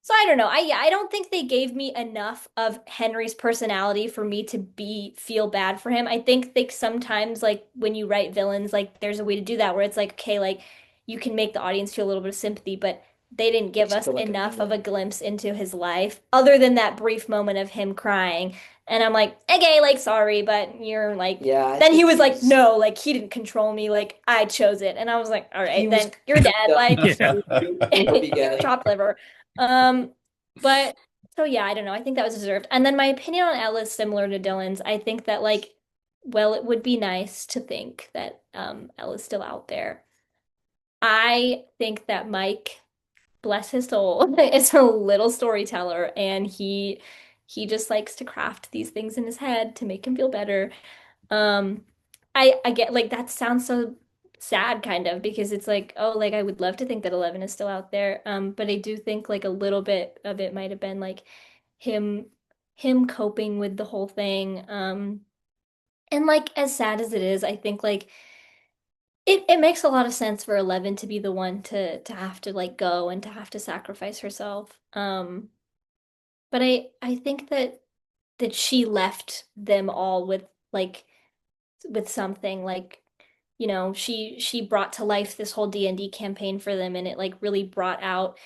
So I don't know. I don't think they gave me enough of Henry's personality for me to be feel bad for him. I think like sometimes like when you write villains, like there's a way to do that where it's like, okay, like you can make the audience feel a little bit of sympathy, but they didn't give it's us still like a enough of a villain. glimpse into his life other than that brief moment of him crying. And I'm like, okay, like sorry, but you're like Yeah, I then he think was like, no, like he didn't control me, like I chose it. And I was like, all he right, was then you're dead. yeah, Like Yeah. from the you're beginning. chopped liver. Um, but so yeah, I don't know. I think that was deserved. And then my opinion on Ella is similar to Dylan's. I think that like, well, it would be nice to think that Ella's still out there. I think that Mike, bless his soul, is a little storyteller and he just likes to craft these things in his head to make him feel better. Um, I get like that sounds so sad kind of because it's like, oh, like I would love to think that 11 is still out there. But I do think like a little bit of it might have been like him him coping with the whole thing. And like as sad as it is, I think like it makes a lot of sense for 11 to be the one to have to like go and to have to sacrifice herself. But I think that she left them all like with something like she brought to life this whole D&D campaign for them and it like really brought out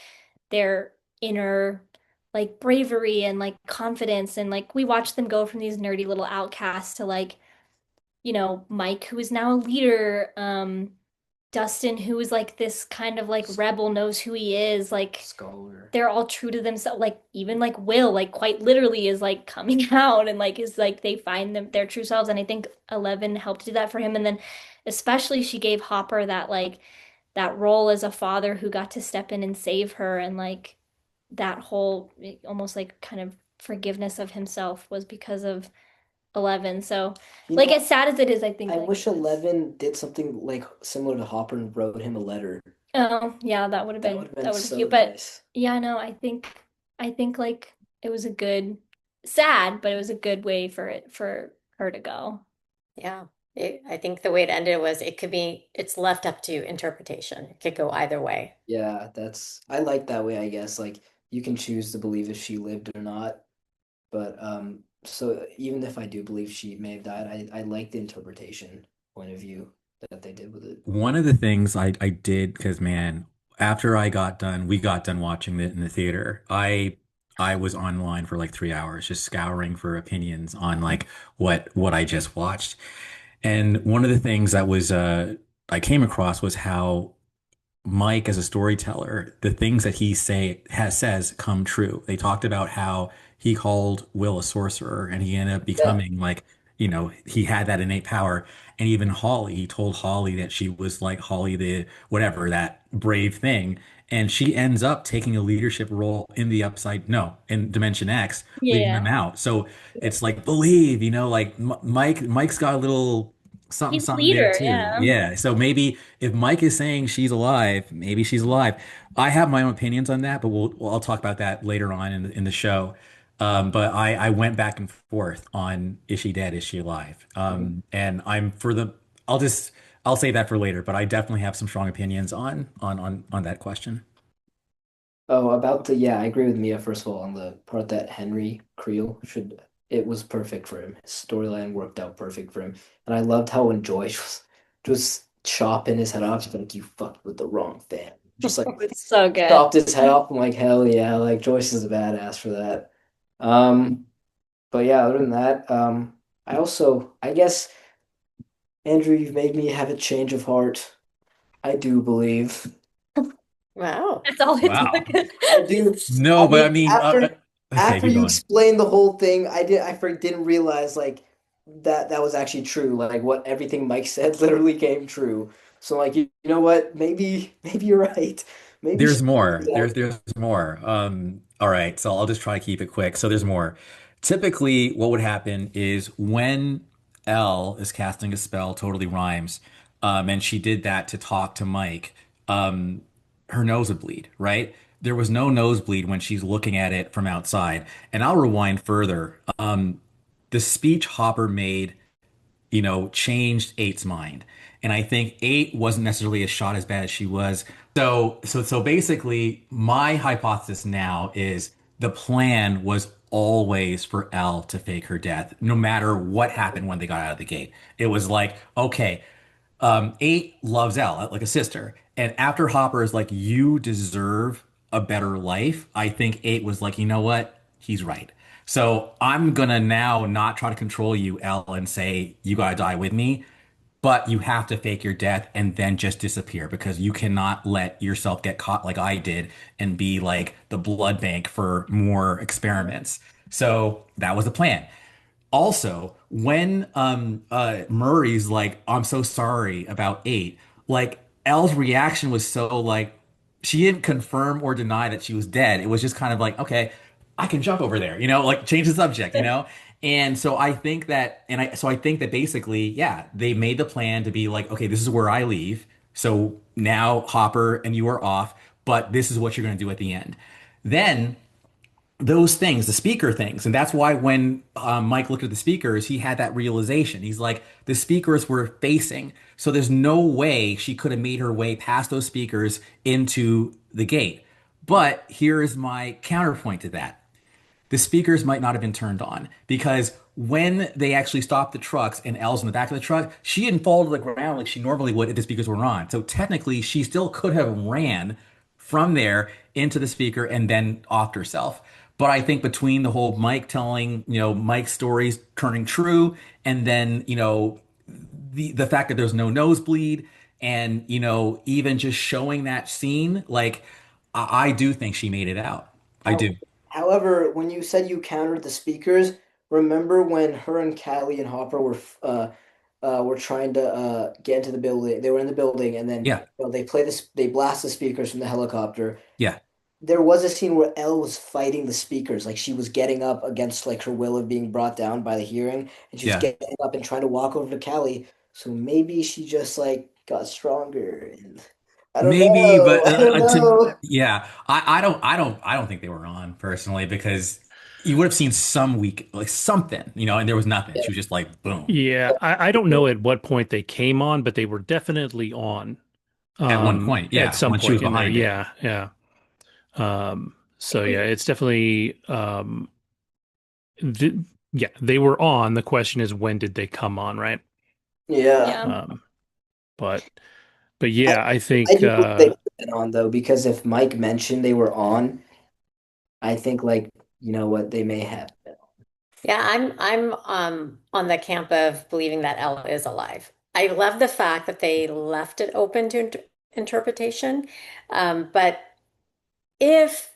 their inner like bravery and like confidence and like we watched them go from these nerdy little outcasts to like Mike who is now a leader, Dustin who is like this kind of like rebel knows who he is, like Scholar. they're all true to themselves. Like even like Will, like quite literally is like coming out and like is like they find their true selves. And I think 11 helped do that for him. And then especially she gave Hopper that like that role as a father who got to step in and save her and like that whole almost like kind of forgiveness of himself was because of 11. So You like know, as sad as it is, I think I like wish 11 did something like similar to Hopper and wrote him a letter. oh, yeah, That would have been that would have been so cute. But nice. yeah, no, I think like it was a good sad, but it was a good way for her to go. Yeah. I think the way it ended was it's left up to interpretation. It could go either way. Yeah, I like that way, I guess. Like you can choose to believe if she lived or not. But so even if I do believe she may have died, I like the interpretation point of view that they did with it. One of the things I did, because man, after we got done watching it in the theater, I was online for like 3 hours just scouring for opinions on like what I just watched. And one of the things that was I came across was how Mike as a storyteller, the things that he says come true. They talked about how he called Will a sorcerer and he ended up Yeah, becoming like, he had that innate power. And even Holly, he told Holly that she was like Holly the whatever, that brave thing. And she ends up taking a leadership role in the upside, no, in Dimension X, leaving them Yeah. out. So it's like believe, like Mike's got a little something He's a something there leader, too. yeah. Yeah. So maybe if Mike is saying she's alive, maybe she's alive. I have my own opinions on that, but I'll talk about that later on in the show. But I went back and forth on is she dead? Is she alive? mhm. And I'm for the I'll just I'll say that for later, but I definitely have some strong opinions on that question. Oh, about the yeah, I agree with Mia first of all on the part that Henry Creel should it was perfect for him. His storyline worked out perfect for him. And I loved how when Joyce was just chopping his head off, she's like, you fucked with the wrong fan. Just like So good. chopped his head off. I'm like, hell yeah, like Joyce is a badass for that. Um, but yeah, other than that, I guess Andrew, you've made me have a change of heart. I do believe. Wow. That's all it Wow. took. I do. No, I but I mean, mean, okay, after keep you going. explained the whole thing, didn't realize like that was actually true. Like what everything Mike said literally came true. So like you know what? Maybe you're right. Maybe she There's more. yeah. There's more. All right, so I'll just try to keep it quick. So there's more. Typically, what would happen is when Elle is casting a spell, totally rhymes, and she did that to talk to Mike, um, her nose would bleed, right? There was no nosebleed when she's looking at it from outside. And I'll rewind further. The speech Hopper made changed Eight's mind. And I think Eight wasn't necessarily a shot as bad as she was. So basically, my hypothesis now is the plan was always for Elle to fake her death, no matter what happened when they got out of the gate. It was like, okay, Eight loves Elle like a sister. And after Hopper is like, you deserve a better life, I think Eight was like, you know what? He's right. So I'm gonna now not try to control you, Elle, and say you gotta die with me, but you have to fake your death and then just disappear because you cannot let yourself get caught like I did and be like the blood bank for more experiments. So that was the plan. Also, when Murray's like, I'm so sorry about Eight, like Elle's reaction was so like she didn't confirm or deny that she was dead. It was just kind of like, okay, I can jump over there, like change the subject. And so I think that, I think that basically, yeah, they made the plan to be like, okay, this is where I leave. So now Hopper and you are off, but this is what you're going to do at the end. Then those things, the speaker things. And that's why when Mike looked at the speakers, he had that realization. He's like, the speakers were facing. So there's no way she could have made her way past those speakers into the gate. But here is my counterpoint to that. The speakers might not have been turned on because when they actually stopped the trucks and Elle's in the back of the truck, she didn't fall to the ground like she normally would if the speakers were on. So technically, she still could have ran from there into the speaker and then offed herself. But I think between the whole Mike telling, Mike's stories turning true, and then, the fact that there's no nosebleed, and, even just showing that scene, like, I do think she made it out. I How, do. however, when you said you countered the speakers, remember when her and Callie and Hopper were trying to get into the building. They were in the building, and then Yeah. they play this. They blast the speakers from the helicopter. Yeah. There was a scene where Elle was fighting the speakers, like she was getting up against like her will of being brought down by the hearing, and she was Yeah. getting up and trying to walk over to Callie. So maybe she just like got stronger, and I don't Maybe, know. but I don't know. yeah, I don't think they were on personally because you would have seen some weak, like something, and there was nothing. She was just like, boom, Yeah, I don't know at what point they came on, but they were definitely on at one point. at Yeah, some when she point was in there. behind it. Yeah, yeah. So yeah, it's definitely th yeah, they were on. The question is when did they come on, right? Yeah, Yeah. Um, but but I yeah, I I think do wish they put it on though, because if Mike mentioned they were on, I think like you know what they may have been. Yeah, I'm on the camp of believing that Elle is alive. I love the fact that they left it open to interpretation. But if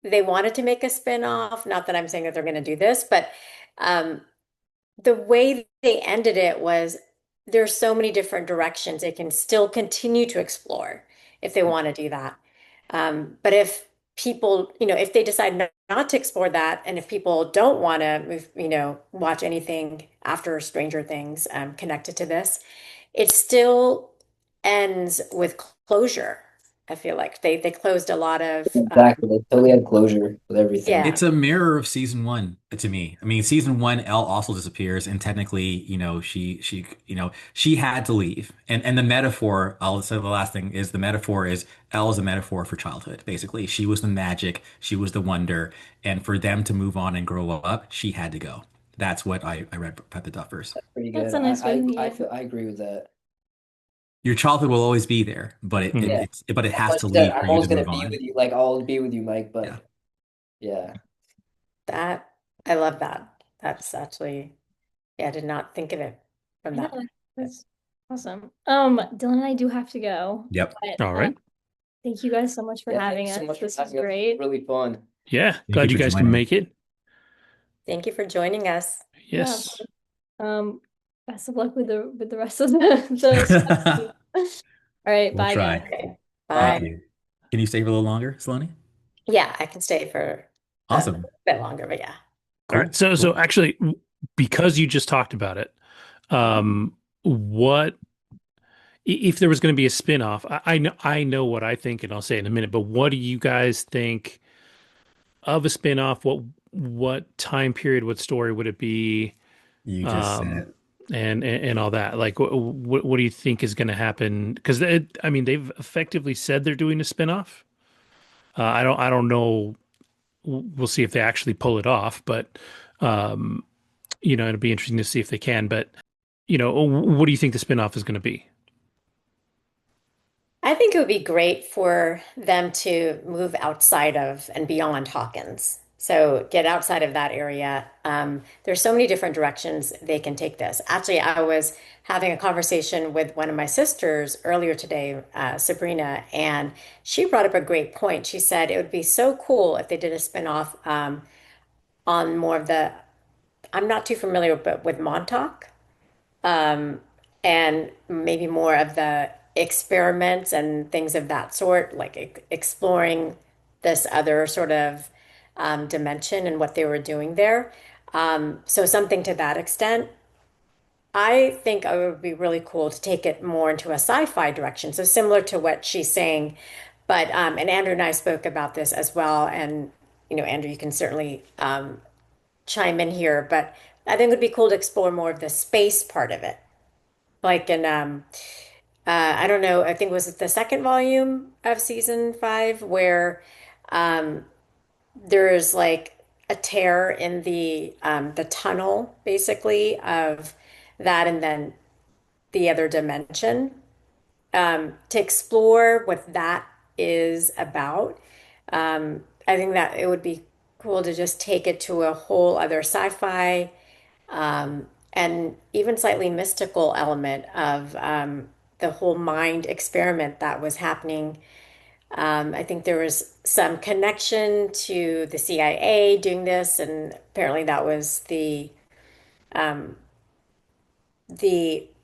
they wanted to make a spin-off, not that I'm saying that they're going to do this, but um, the way they ended it was there's so many different directions they can still continue to explore if they want to do that. But if people, if they decide not to explore that, and if people don't want to move, watch anything after Stranger Things connected to this, it still ends with closure. I feel like they closed a lot of Exactly, they totally had closure with everything. yeah. It's a mirror of season one to me. I mean, season one, Elle also disappears, and technically, she had to leave. And the metaphor, I'll say the last thing is the metaphor is Elle is a metaphor for childhood. Basically, she was the magic, she was the wonder, and for them to move on and grow up, she had to go. That's what I read about the Duffers. Pretty That's good. a nice way. I Yeah. feel I agree with that. Your childhood will always be there, but it, it mhm. Yeah, it's but it that's has why I to said leave for I'm you always to gonna move be on. with you. Like I'll be with you, Mike. Yeah. But yeah, That I love that. That's actually, yeah, I did not think of it from Yeah, that. that's awesome. Dylan and I do have to go, Yep. but All right. thank you guys so much for yeah. Thank you having so us. much for This was having us. This was great. really fun. Yeah, Thank you glad you for guys can joining. make it. Thank you for joining us. Yeah. Yes. Um, best of luck with the rest of the stuff. All right, We'll bye guys. try. Okay. Thank Bye. you. Can you stay for a little longer, Saloni? Yeah, I can stay for a Awesome. bit longer, but yeah. All right. Cool. So Cool. actually, because you just talked about it, what if there was going to be a spin-off? I know what I think, and I'll say it in a minute. But what do you guys think of a spin-off? What time period, what story would it be? You just said Um, it. and all that. Like, what do you think is going to happen? Because I mean, they've effectively said they're doing a spin-off. I don't know. We'll see if they actually pull it off, but um, it'll be interesting to see if they can. But what do you think the spin-off is going to be? I think it would be great for them to move outside of and beyond Hawkins. So get outside of that area. There's so many different directions they can take this. Actually, I was having a conversation with one of my sisters earlier today, Sabrina, and she brought up a great point. She said it would be so cool if they did a spinoff on more of the, I'm not too familiar but with Montauk, and maybe more of the experiments and things of that sort, like exploring this other sort of dimension and what they were doing there. So something to that extent. I think it would be really cool to take it more into a sci-fi direction. So similar to what she's saying, but and Andrew and I spoke about this as well. And Andrew, you can certainly chime in here, but I think it would be cool to explore more of the space part of it. Like in I don't know, I think it was the second volume of season 5 where there's like a tear in the tunnel basically of that and then the other dimension, to explore what that is about. I think that it would be cool to just take it to a whole other sci-fi, and even slightly mystical element of the whole mind experiment that was happening. I think there was some connection to the CIA doing this, and apparently that was the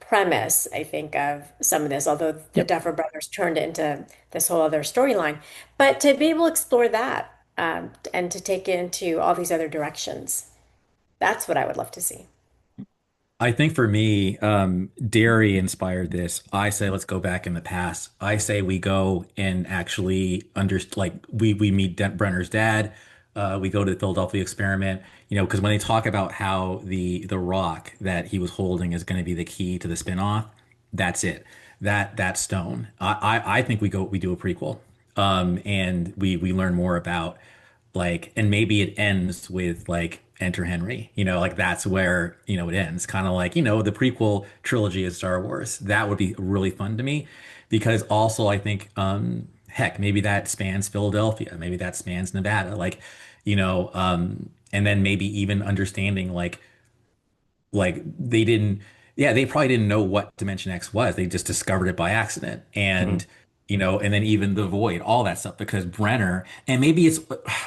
premise, I think, of some of this, although the Yep. Duffer brothers turned it into this whole other storyline. But to be able to explore that, and to take it into all these other directions, that's what I would love to see. I think for me, Derry inspired this. I say let's go back in the past. I say we go and actually like we meet Brenner's dad. We go to the Philadelphia experiment. Because when they talk about how the rock that he was holding is going to be the key to the spinoff, that's it. That stone. I think we do a prequel, and we learn more about like, and maybe it ends with like Enter Henry, like that's where, it ends. Kind of like, the prequel trilogy of Star Wars. That would be really fun to me because also I think, heck, maybe that spans Philadelphia, maybe that spans Nevada, like, and then maybe even understanding like they didn't, yeah, they probably didn't know what Dimension X was. They just discovered it by accident. Mhm. And then even the void, all that stuff, because Brenner, and maybe it's,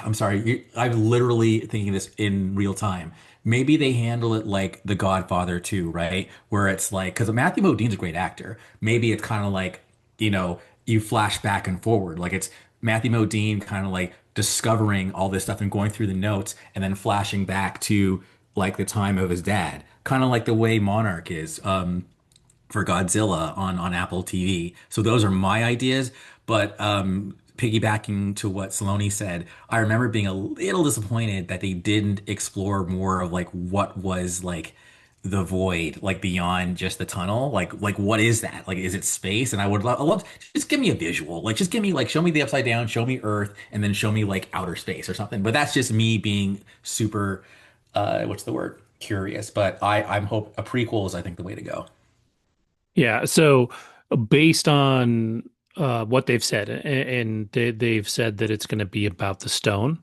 I'm sorry, I'm literally thinking this in real time. Maybe they handle it like The Godfather too, right? Where it's like, because Matthew Modine's a great actor. Maybe it's kind of like, you flash back and forward. Like it's Matthew Modine kind of like discovering all this stuff and going through the notes and then flashing back to like the time of his dad, kind of like the way Monarch is, for Godzilla on Apple TV. So those are my ideas. But piggybacking to what Saloni said, I remember being a little disappointed that they didn't explore more of like what was like the void, like beyond just the tunnel. Like what is that? Like is it space? And I love just give me a visual. Like just give me like show me the upside down, show me Earth, and then show me like outer space or something. But that's just me being super what's the word? Curious. But I'm hope a prequel is I think the way to go. Yeah. So based on what they've said, and they've said that it's going to be about the stone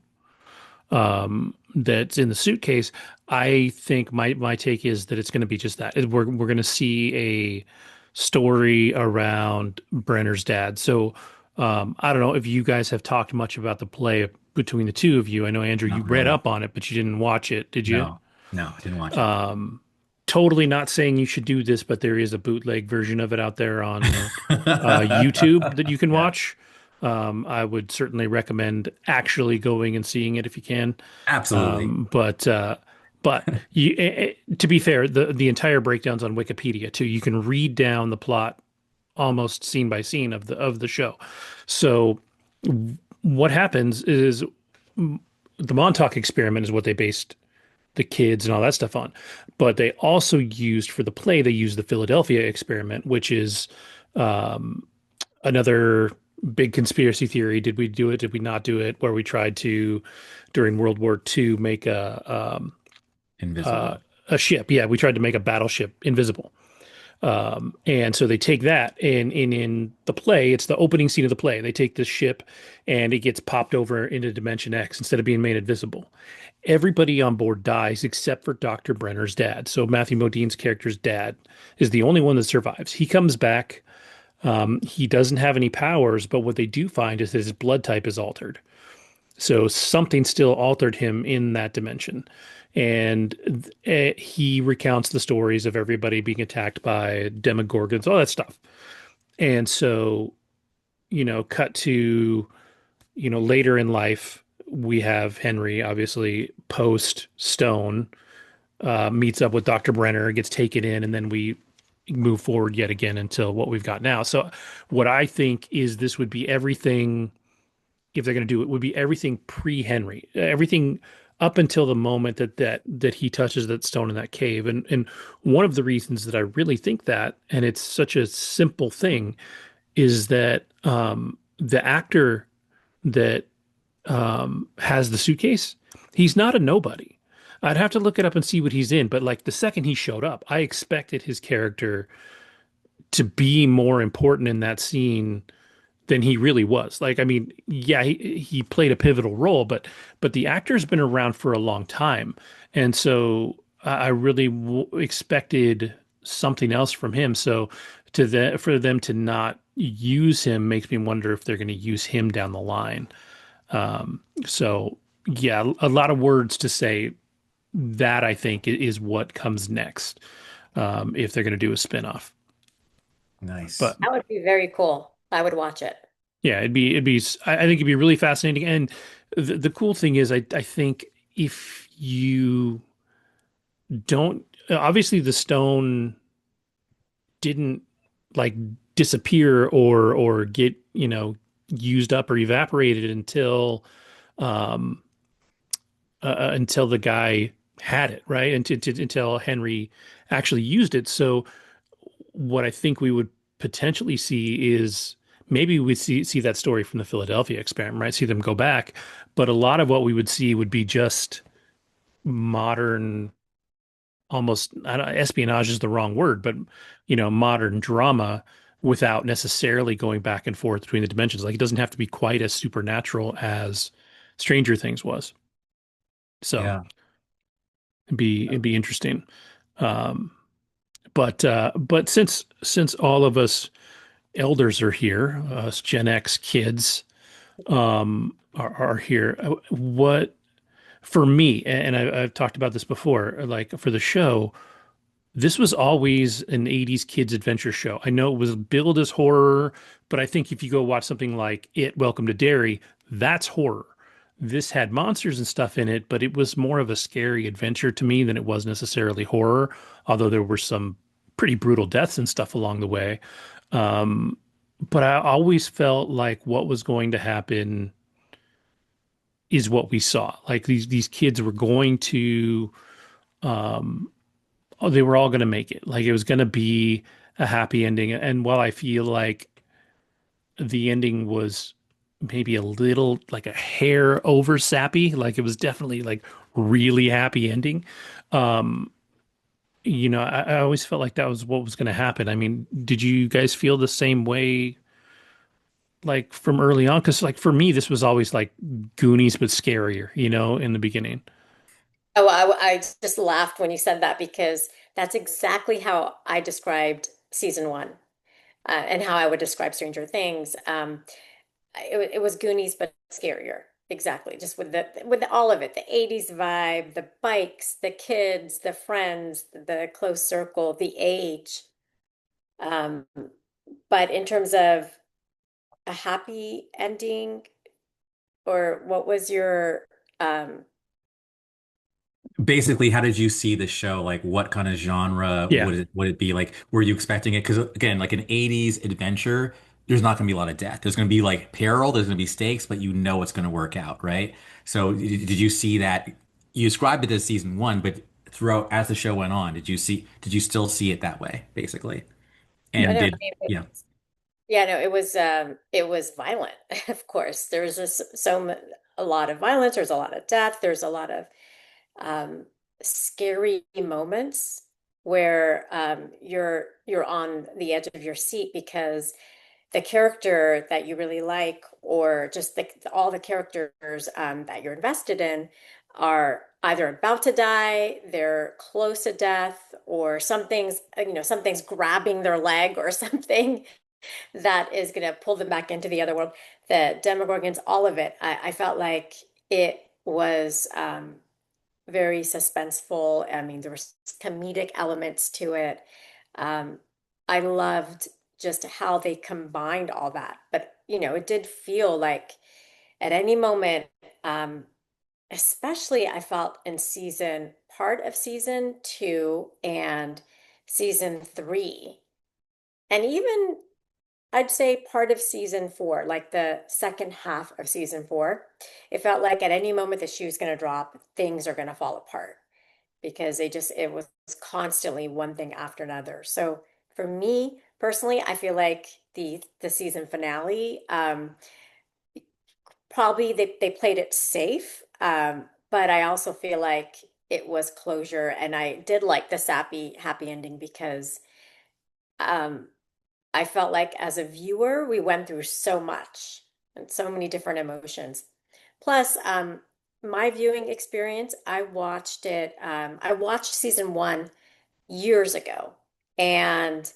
that's in the suitcase. I think my take is that it's going to be just that. We're going to see a story around Brenner's dad. So I don't know if you guys have talked much about the play between the two of you. I know Andrew, you Not read really. up on it, but you didn't watch it, did you? No, no, I didn't watch it. Um, Totally not saying you should do this, but there is a bootleg version of it out there on YouTube that you can Yeah. watch. I would certainly recommend actually going and seeing it if you can. Absolutely. But to be fair, the entire breakdown's on Wikipedia too. You can read down the plot almost scene by scene of the show. So what happens is the Montauk experiment is what they based the kids and all that stuff on. But they also used for the play, they used the Philadelphia experiment, which is um, another big conspiracy theory. Did we do it? Did we not do it? Where we tried to, during World War II, make uh, Invisible. a ship. Yeah, we tried to make a battleship invisible. And so they take that, and in the play, it's the opening scene of the play. They take this ship, and it gets popped over into Dimension X instead of being made invisible. Everybody on board dies except for Dr. Brenner's dad. So Matthew Modine's character's dad is the only one that survives. He comes back. He doesn't have any powers, but what they do find is that his blood type is altered. So something still altered him in that dimension. And he recounts the stories of everybody being attacked by demogorgons, all that stuff. And so, cut to, later in life, we have Henry, obviously, post Stone, meets up with Dr. Brenner, gets taken in, and then we move forward yet again until what we've got now. So, what I think is this would be everything if they're going to do it, would be everything pre-Henry, everything up until the moment that he touches that stone in that cave. And one of the reasons that I really think that, and it's such a simple thing, is that the actor that has the suitcase, he's not a nobody. I'd have to look it up and see what he's in, but like the second he showed up, I expected his character to be more important in that scene than he really was. Like, I mean, yeah, he played a pivotal role, but the actor's been around for a long time, and so I really expected something else from him. So for them to not use him makes me wonder if they're going to use him down the line. So yeah, a lot of words to say that I think is what comes next if they're going to do a spinoff. Nice. But That would be very cool. I would watch it. yeah, I think it'd be really fascinating. And the cool thing is, I think if you don't, obviously the stone didn't like disappear or get, used up or evaporated um, until the guy had it, right? Until Henry actually used it. So what I think we would potentially see is maybe we see that story from the Philadelphia experiment, right? See them go back, but a lot of what we would see would be just modern, almost I don't, espionage is the wrong word, but modern drama without necessarily going back and forth between the dimensions. Like it doesn't have to be quite as supernatural as Stranger Things was. So Yeah. it'd be interesting. Um, but since all of us elders are here, us Gen X kids are here. What for me, and I've talked about this before, like for the show, this was always an 80s kids adventure show. I know it was billed as horror, but I think if you go watch something like It, Welcome to Derry, that's horror. This had monsters and stuff in it, but it was more of a scary adventure to me than it was necessarily horror, although there were some pretty brutal deaths and stuff along the way. Um, but I always felt like what was going to happen is what we saw. Like these kids were going to um oh, they were all going to make it. Like it was going to be a happy ending. And while I feel like the ending was maybe a little like a hair over sappy, like it was definitely like really happy ending. Um, I always felt like that was what was going to happen. I mean, did you guys feel the same way like from early on? Because like for me, this was always like Goonies but scarier, in the beginning. Oh, I just laughed when you said that because that's exactly how I described season one, and how I would describe Stranger Things. It was Goonies, but scarier. Exactly. Just with all of it, the 80s vibe, the bikes, the kids, the friends, the close circle, the age. Um, but in terms of a happy ending, or what was your um Basically, how did you see the show? Like, what kind of genre Yeah. would it be? Like, were you expecting it? Because again, like an 80s adventure, there's not going to be a lot of death. There's going to be like peril, there's going to be stakes, but you know it's going to work out, right? So, did you see that? You described it as season one, but throughout as the show went on, did you still see it that way, basically? I And know, I did, mean, yeah. yeah, no, it was violent. Of course, there's just a lot of violence, there's a lot of death, there's a lot of um scary moments where you're on the edge of your seat because the character that you really like, or just all the characters that you're invested in, are either about to die, they're close to death, or something's grabbing their leg or something that is going to pull them back into the other world. The Demogorgons, all of it, I felt like it was very suspenseful. I mean, there were comedic elements to it. Um, I loved just how they combined all that. But, it did feel like at any moment, um, especially I felt in part of season two and season three, and even I'd say part of season four, like the second half of season four, it felt like at any moment the shoe's going to drop, things are going to fall apart because it was constantly one thing after another. So for me personally, I feel like the season finale, probably they played it safe, but I also feel like it was closure, and I did like the sappy happy ending because um, I felt like as a viewer, we went through so much and so many different emotions. Plus, my viewing experience, I watched season one years ago, and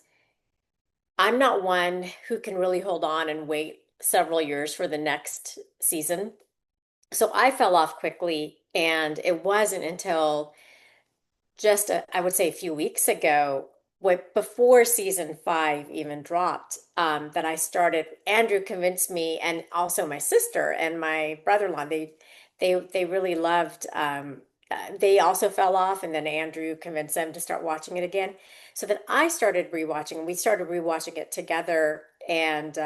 I'm not one who can really hold on and wait several years for the next season. So I fell off quickly, and it wasn't until I would say a few weeks ago, before season five even dropped, that I started. Andrew convinced me, and also my sister and my brother-in-law. They really loved. They also fell off, and then Andrew convinced them to start watching it again. So then I started rewatching. We started rewatching it together, and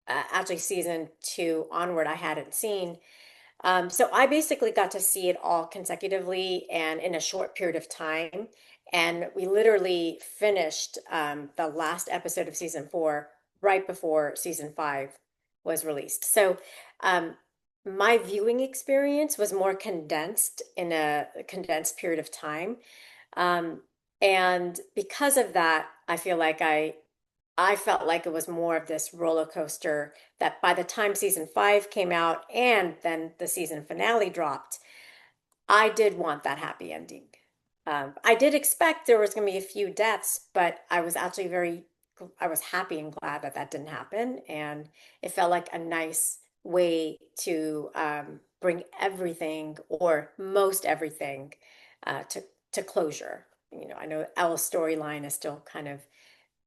actually season two onward, I hadn't seen. So I basically got to see it all consecutively and in a short period of time. And we literally finished the last episode of season four right before season five was released. So um, my viewing experience was more condensed in a condensed period of time. Um, and because of that, I feel like I felt like it was more of this roller coaster that by the time season five came out and then the season finale dropped, I did want that happy ending. I did expect there was going to be a few deaths, but I was happy and glad that that didn't happen. And it felt like a nice way to bring everything or most everything to closure. I know Ella's storyline is still kind of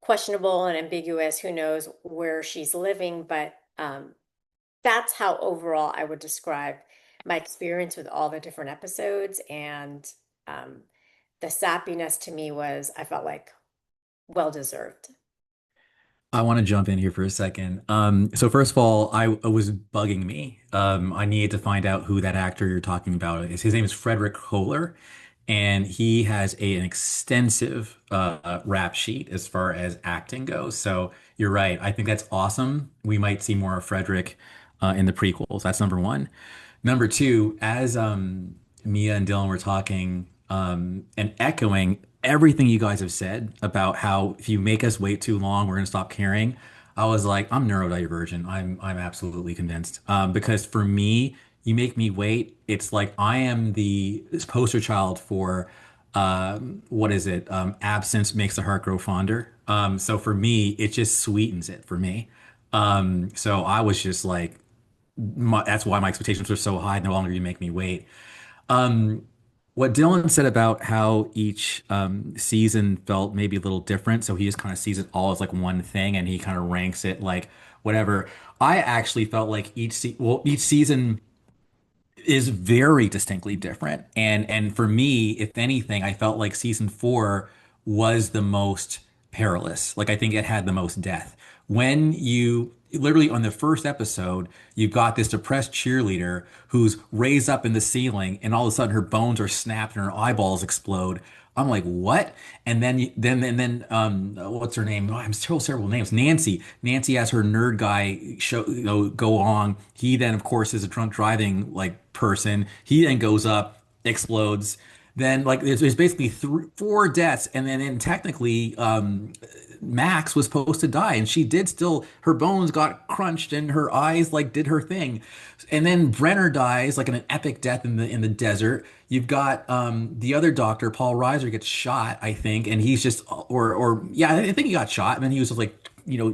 questionable and ambiguous. Who knows where she's living? But that's how overall I would describe my experience with all the different episodes. And um, the sappiness to me was, I felt like, well deserved. I want to jump in here for a second. So first of all, it was bugging me. I needed to find out who that actor you're talking about is. His name is Frederick Kohler, and he has an extensive rap sheet as far as acting goes. So you're right. I think that's awesome. We might see more of Frederick in the prequels. That's number one. Number two, as Mia and Dylan were talking and echoing everything you guys have said about how if you make us wait too long, we're gonna stop caring. I was like, I'm neurodivergent. I'm absolutely convinced. Because for me, you make me wait. It's like I am the this poster child for what is it? Absence makes the heart grow fonder. So for me, it just sweetens it for me. So I was just like, that's why my expectations were so high. No longer you make me wait. Um, what Dylan said about how each season felt maybe a little different, so he just kind of sees it all as like one thing, and he kind of ranks it like whatever. I actually felt like each season is very distinctly different. And for me, if anything, I felt like season four was the most perilous. Like I think it had the most death. When you literally on the first episode, you've got this depressed cheerleader who's raised up in the ceiling and all of a sudden her bones are snapped and her eyeballs explode. I'm like, what? And then what's her name? Oh, I'm still several names. Nancy. Nancy has her nerd guy go on. He then, of course, is a drunk driving like person. He then goes up, explodes. Then like there's basically four deaths, and then technically Max was supposed to die, and she did still. Her bones got crunched, and her eyes like did her thing. And then Brenner dies like in an epic death in the desert. You've got the other doctor, Paul Reiser, gets shot, I think, and he's just or yeah, I think he got shot, and then he was just like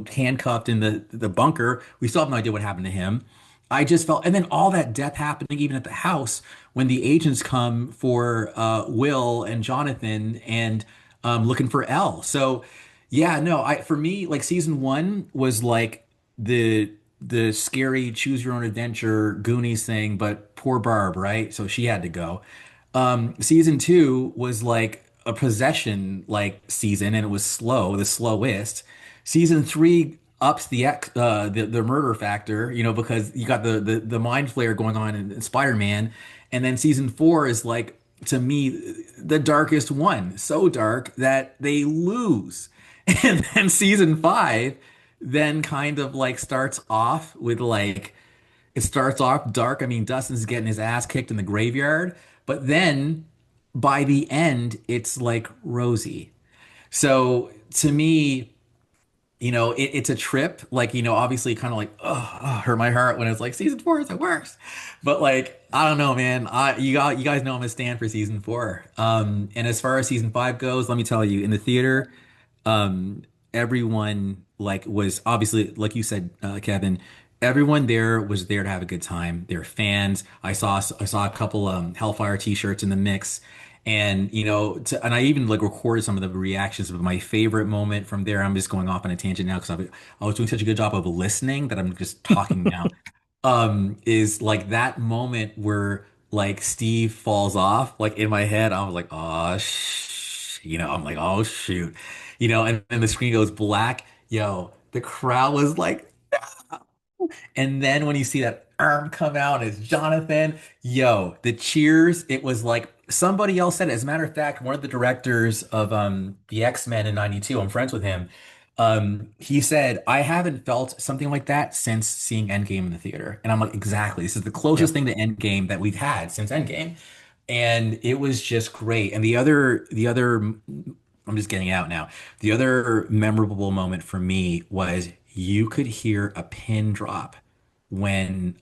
handcuffed in the bunker. We still have no idea what happened to him. I just felt, and then all that death happening even at the house when the agents come for Will and Jonathan and looking for Elle. So yeah, no, I for me like season one was like the scary choose your own adventure Goonies thing, but poor Barb, right? So she had to go. Season two was like a possession like season, and it was slow, the slowest. Season three ups the murder factor, because you got the mind flare going on in Spider-Man, and then season four is like to me the darkest one, so dark that they lose, and then season five then kind of like starts off with like it starts off dark. I mean, Dustin's getting his ass kicked in the graveyard, but then by the end, it's like rosy. So to me, it's a trip. Like, obviously kind of like, hurt my heart when it's like season four is the worst. But like, I don't know, man. You guys know I'm a stand for season four. And as far as season five goes, let me tell you, in the theater, um, everyone like was obviously, like you said, Kevin, everyone there was there to have a good time. They're fans. I saw a couple Hellfire t-shirts in the mix. And and I even like recorded some of the reactions. But my favorite moment from there, I'm just going off on a tangent now because I was doing such a good job of listening that I'm just talking now. Is like that moment where like Steve falls off. Like in my head, I was like, oh, I'm like, oh shoot, and then the screen goes black. Yo, the crowd was like, and then when you see that arm come out as Jonathan, yo, the cheers, it was like somebody else said it. As a matter of fact, one of the directors of the X-Men in '92, I'm friends with him. He said, I haven't felt something like that since seeing Endgame in the theater. And I'm like, exactly. This is the closest Yep. thing to Endgame that we've had since Endgame. And it was just great. And the other, I'm just getting out now. The other memorable moment for me was you could hear a pin drop when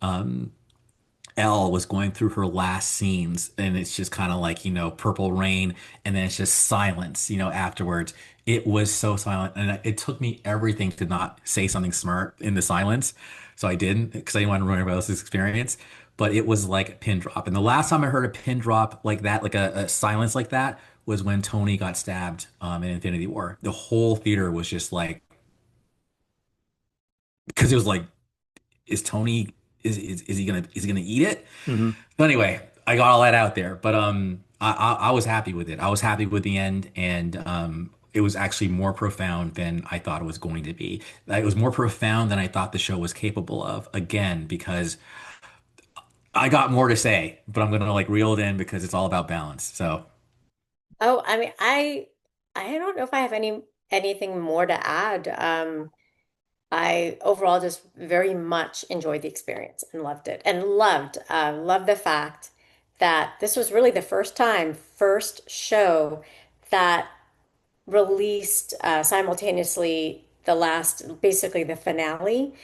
Elle was going through her last scenes, and it's just kind of like, Purple Rain, and then it's just silence, afterwards. It was so silent, and it took me everything to not say something smart in the silence. So I didn't, because I didn't want to ruin everybody else's experience. But it was like a pin drop. And the last time I heard a pin drop like that, like a silence like that, was when Tony got stabbed in Infinity War. The whole theater was just like, because it was like, is Tony is he gonna eat it? Hmm. So anyway, I got all that out there, but I was happy with it. I was happy with the end, and it was actually more profound than I thought it was going to be. It was more profound than I thought the show was capable of. Again, because I got more to say, but I'm gonna like reel it in because it's all about balance. So Oh, I mean, I don't know if I have anything more to add. I overall just very much enjoyed the experience and loved it, and loved the fact that this was really the first show that released simultaneously the last, basically the finale,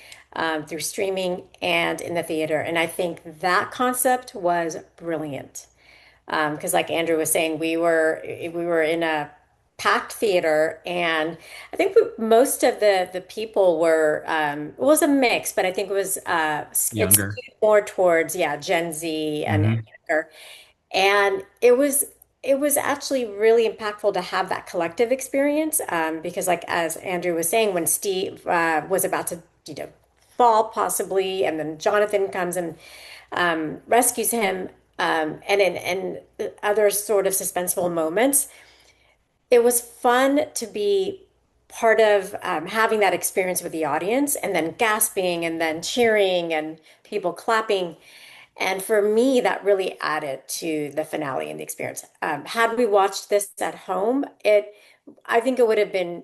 through streaming and in the theater. And I think that concept was brilliant. Because like Andrew was saying, we were in a packed theater, and I think most of the people were it was a mix, but I think it younger. skewed more towards, yeah, Gen Z and Hmm. younger. And it was actually really impactful to have that collective experience, because like as Andrew was saying, when Steve was about to ball possibly, and then Jonathan comes and rescues him, and other sort of suspenseful moments. It was fun to be part of having that experience with the audience and then gasping and then cheering and people clapping. And for me, that really added to the finale and the experience. Had we watched this at home, I think it would have been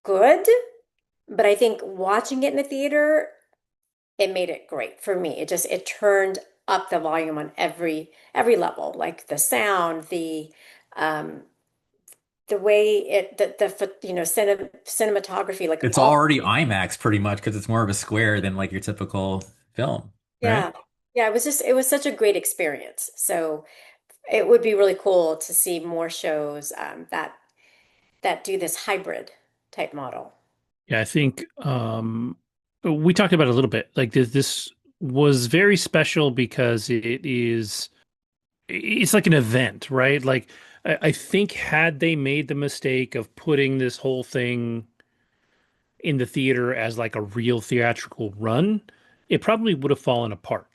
good, but I think watching it in the theater, it made it great for me. It turned up the volume on every level, like the sound, um, the way cinematography, like It's all. already IMAX pretty much because it's more of a square than like your typical film, right? Yeah. Yeah, it was such a great experience. So it would be really cool to see more shows that do this hybrid type model. Yeah, I think we talked about it a little bit. Like this was very special because it's like an event, right? Like I think had they made the mistake of putting this whole thing in the theater as like a real theatrical run, it probably would have fallen apart.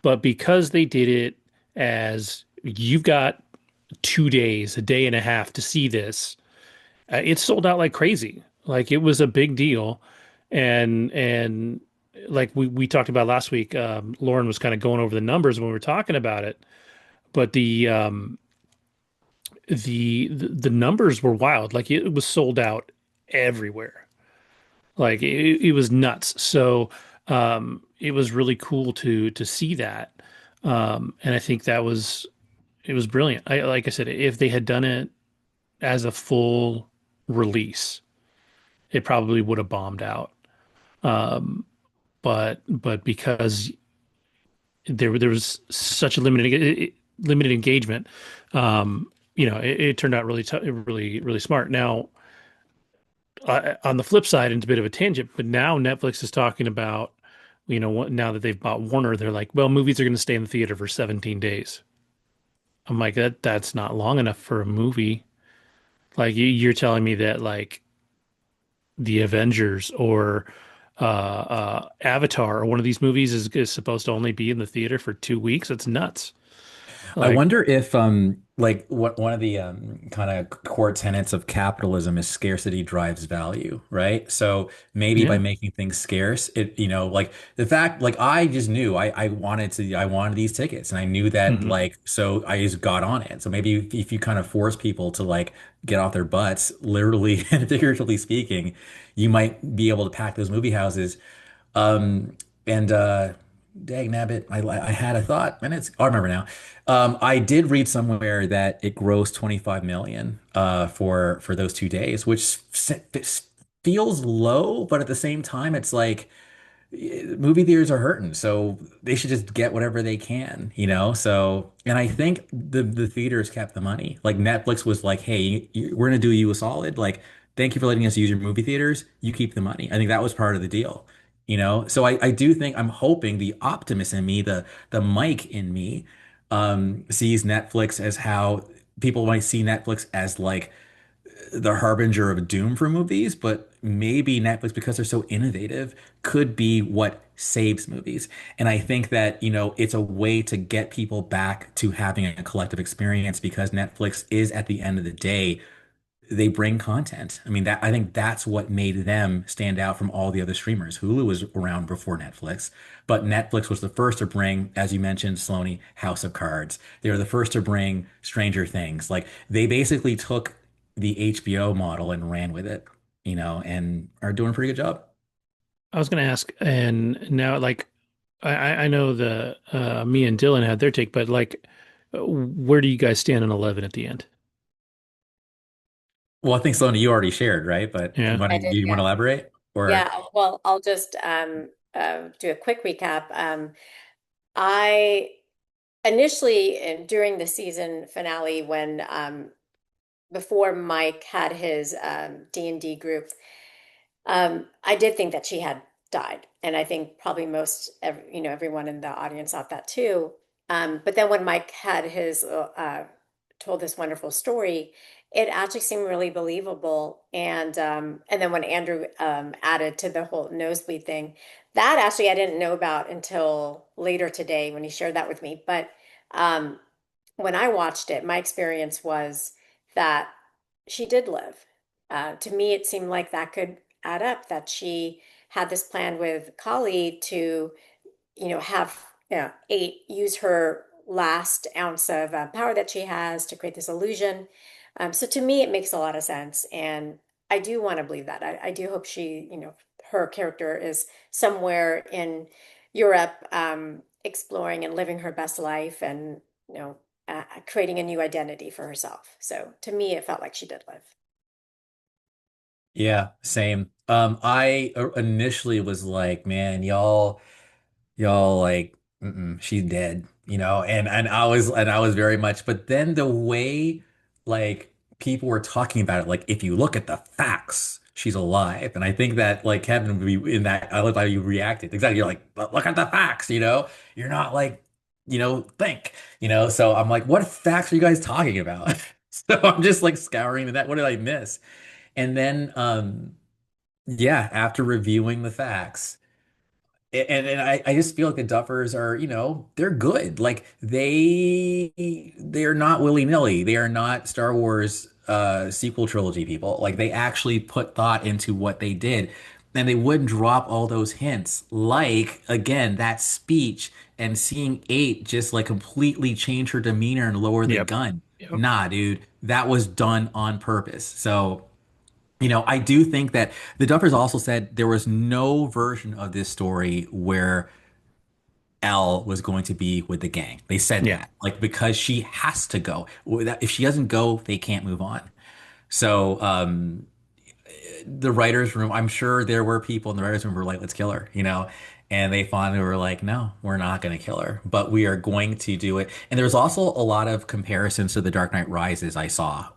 But because they did it as you've got 2 days, a day and a half to see this, it sold out like crazy. Like it was a big deal, and like we talked about last week, Lauren was kind of going over the numbers when we were talking about it, but the numbers were wild. Like it was sold out everywhere. Like it was nuts. So it was really cool to see that, and I think that was it was brilliant. I like I said, if they had done it as a full release, it probably would have bombed out. Um, but because there was such a limited engagement, it turned out really smart. Now, on the flip side, and it's a bit of a tangent, but now Netflix is talking about, now that they've bought Warner, they're like, well, movies are going to stay in the theater for 17 days. I'm like, that's not long enough for a movie. Like you're telling me that like the Avengers or Avatar or one of these movies is supposed to only be in the theater for 2 weeks. It's nuts. I Like, wonder if like what one of the kind of core tenets of capitalism is scarcity drives value, right? So maybe by yeah. making things scarce, like the fact like I just knew I wanted these tickets and I knew that Hmm. like so I just got on it. So maybe if you kind of force people to like get off their butts, literally and figuratively speaking, you might be able to pack those movie houses. And Dang nabbit, I had a thought, and I remember now. I did read somewhere that it grossed 25 million for those 2 days, which feels low, but at the same time, it's like movie theaters are hurting, so they should just get whatever they can, you know? So, and I think the theaters kept the money. Like Netflix was like, "Hey, we're gonna do you a solid. Like, thank you for letting us use your movie theaters. You keep the money." I think that was part of the deal, you know? So I do think I'm hoping the optimist in me, the Mike in me, sees Netflix as how people might see Netflix as like the harbinger of doom for movies, but maybe Netflix, because they're so innovative, could be what saves movies. And I think that, it's a way to get people back to having a collective experience because Netflix is at the end of the day, they bring content. I mean, that I think that's what made them stand out from all the other streamers. Hulu was around before Netflix, but Netflix was the first to bring, as you mentioned, Salony, House of Cards. They were the first to bring Stranger Things. Like they basically took the HBO model and ran with it, and are doing a pretty good job. I was going to ask, and now like I know the me and Dylan had their take, but like, where do you guys stand on 11 at the end? Well, I think Salony, you already shared, right? But Yeah. I did, do you want yeah. to elaborate? Or Yeah, well, I'll just do a quick recap. I initially, during the season finale, when before Mike had his D&D group, I did think that she had died, and I think probably everyone in the audience thought that too. But then when Mike had his told this wonderful story, it actually seemed really believable. And then when Andrew added to the whole nosebleed thing, that actually I didn't know about until later today when he shared that with me. But um, when I watched it, my experience was that she did live. To me, it seemed like that could add up, that she had this plan with Kali to, have eight use her last ounce of power that she has to create this illusion. So to me, it makes a lot of sense, and I do want to believe that. I do hope she, her character is somewhere in Europe, exploring and living her best life, and creating a new identity for herself. So to me, it felt like she did live. Yeah, same. I initially was like, man, y'all like, she's dead, and I was very much, but then the way like people were talking about it, like if you look at the facts, she's alive, and I think that like Kevin would be in that. I love how you reacted. Exactly, you're like, but look at the facts, you're not like, think, So I'm like, what facts are you guys talking about? So I'm just like scouring the net. What did I miss? And then, yeah, after reviewing the facts. And I just feel like the Duffers are, they're good. Like they're not willy-nilly. They are not Star Wars sequel trilogy people. Like they actually put thought into what they did. And they wouldn't drop all those hints. Like, again, that speech and seeing eight just like completely change her demeanor and lower the Yep. gun. Yep. Nah, dude, that was done on purpose. So I do think that the Duffers also said there was no version of this story where Elle was going to be with the gang. They said Yeah. that, like, because she has to go. If she doesn't go, they can't move on. So, the writers' room, I'm sure there were people in the writers' room who were like, let's kill her, And they finally were like, no, we're not going to kill her, but we are going to do it. And there's also a lot of comparisons to The Dark Knight Rises I saw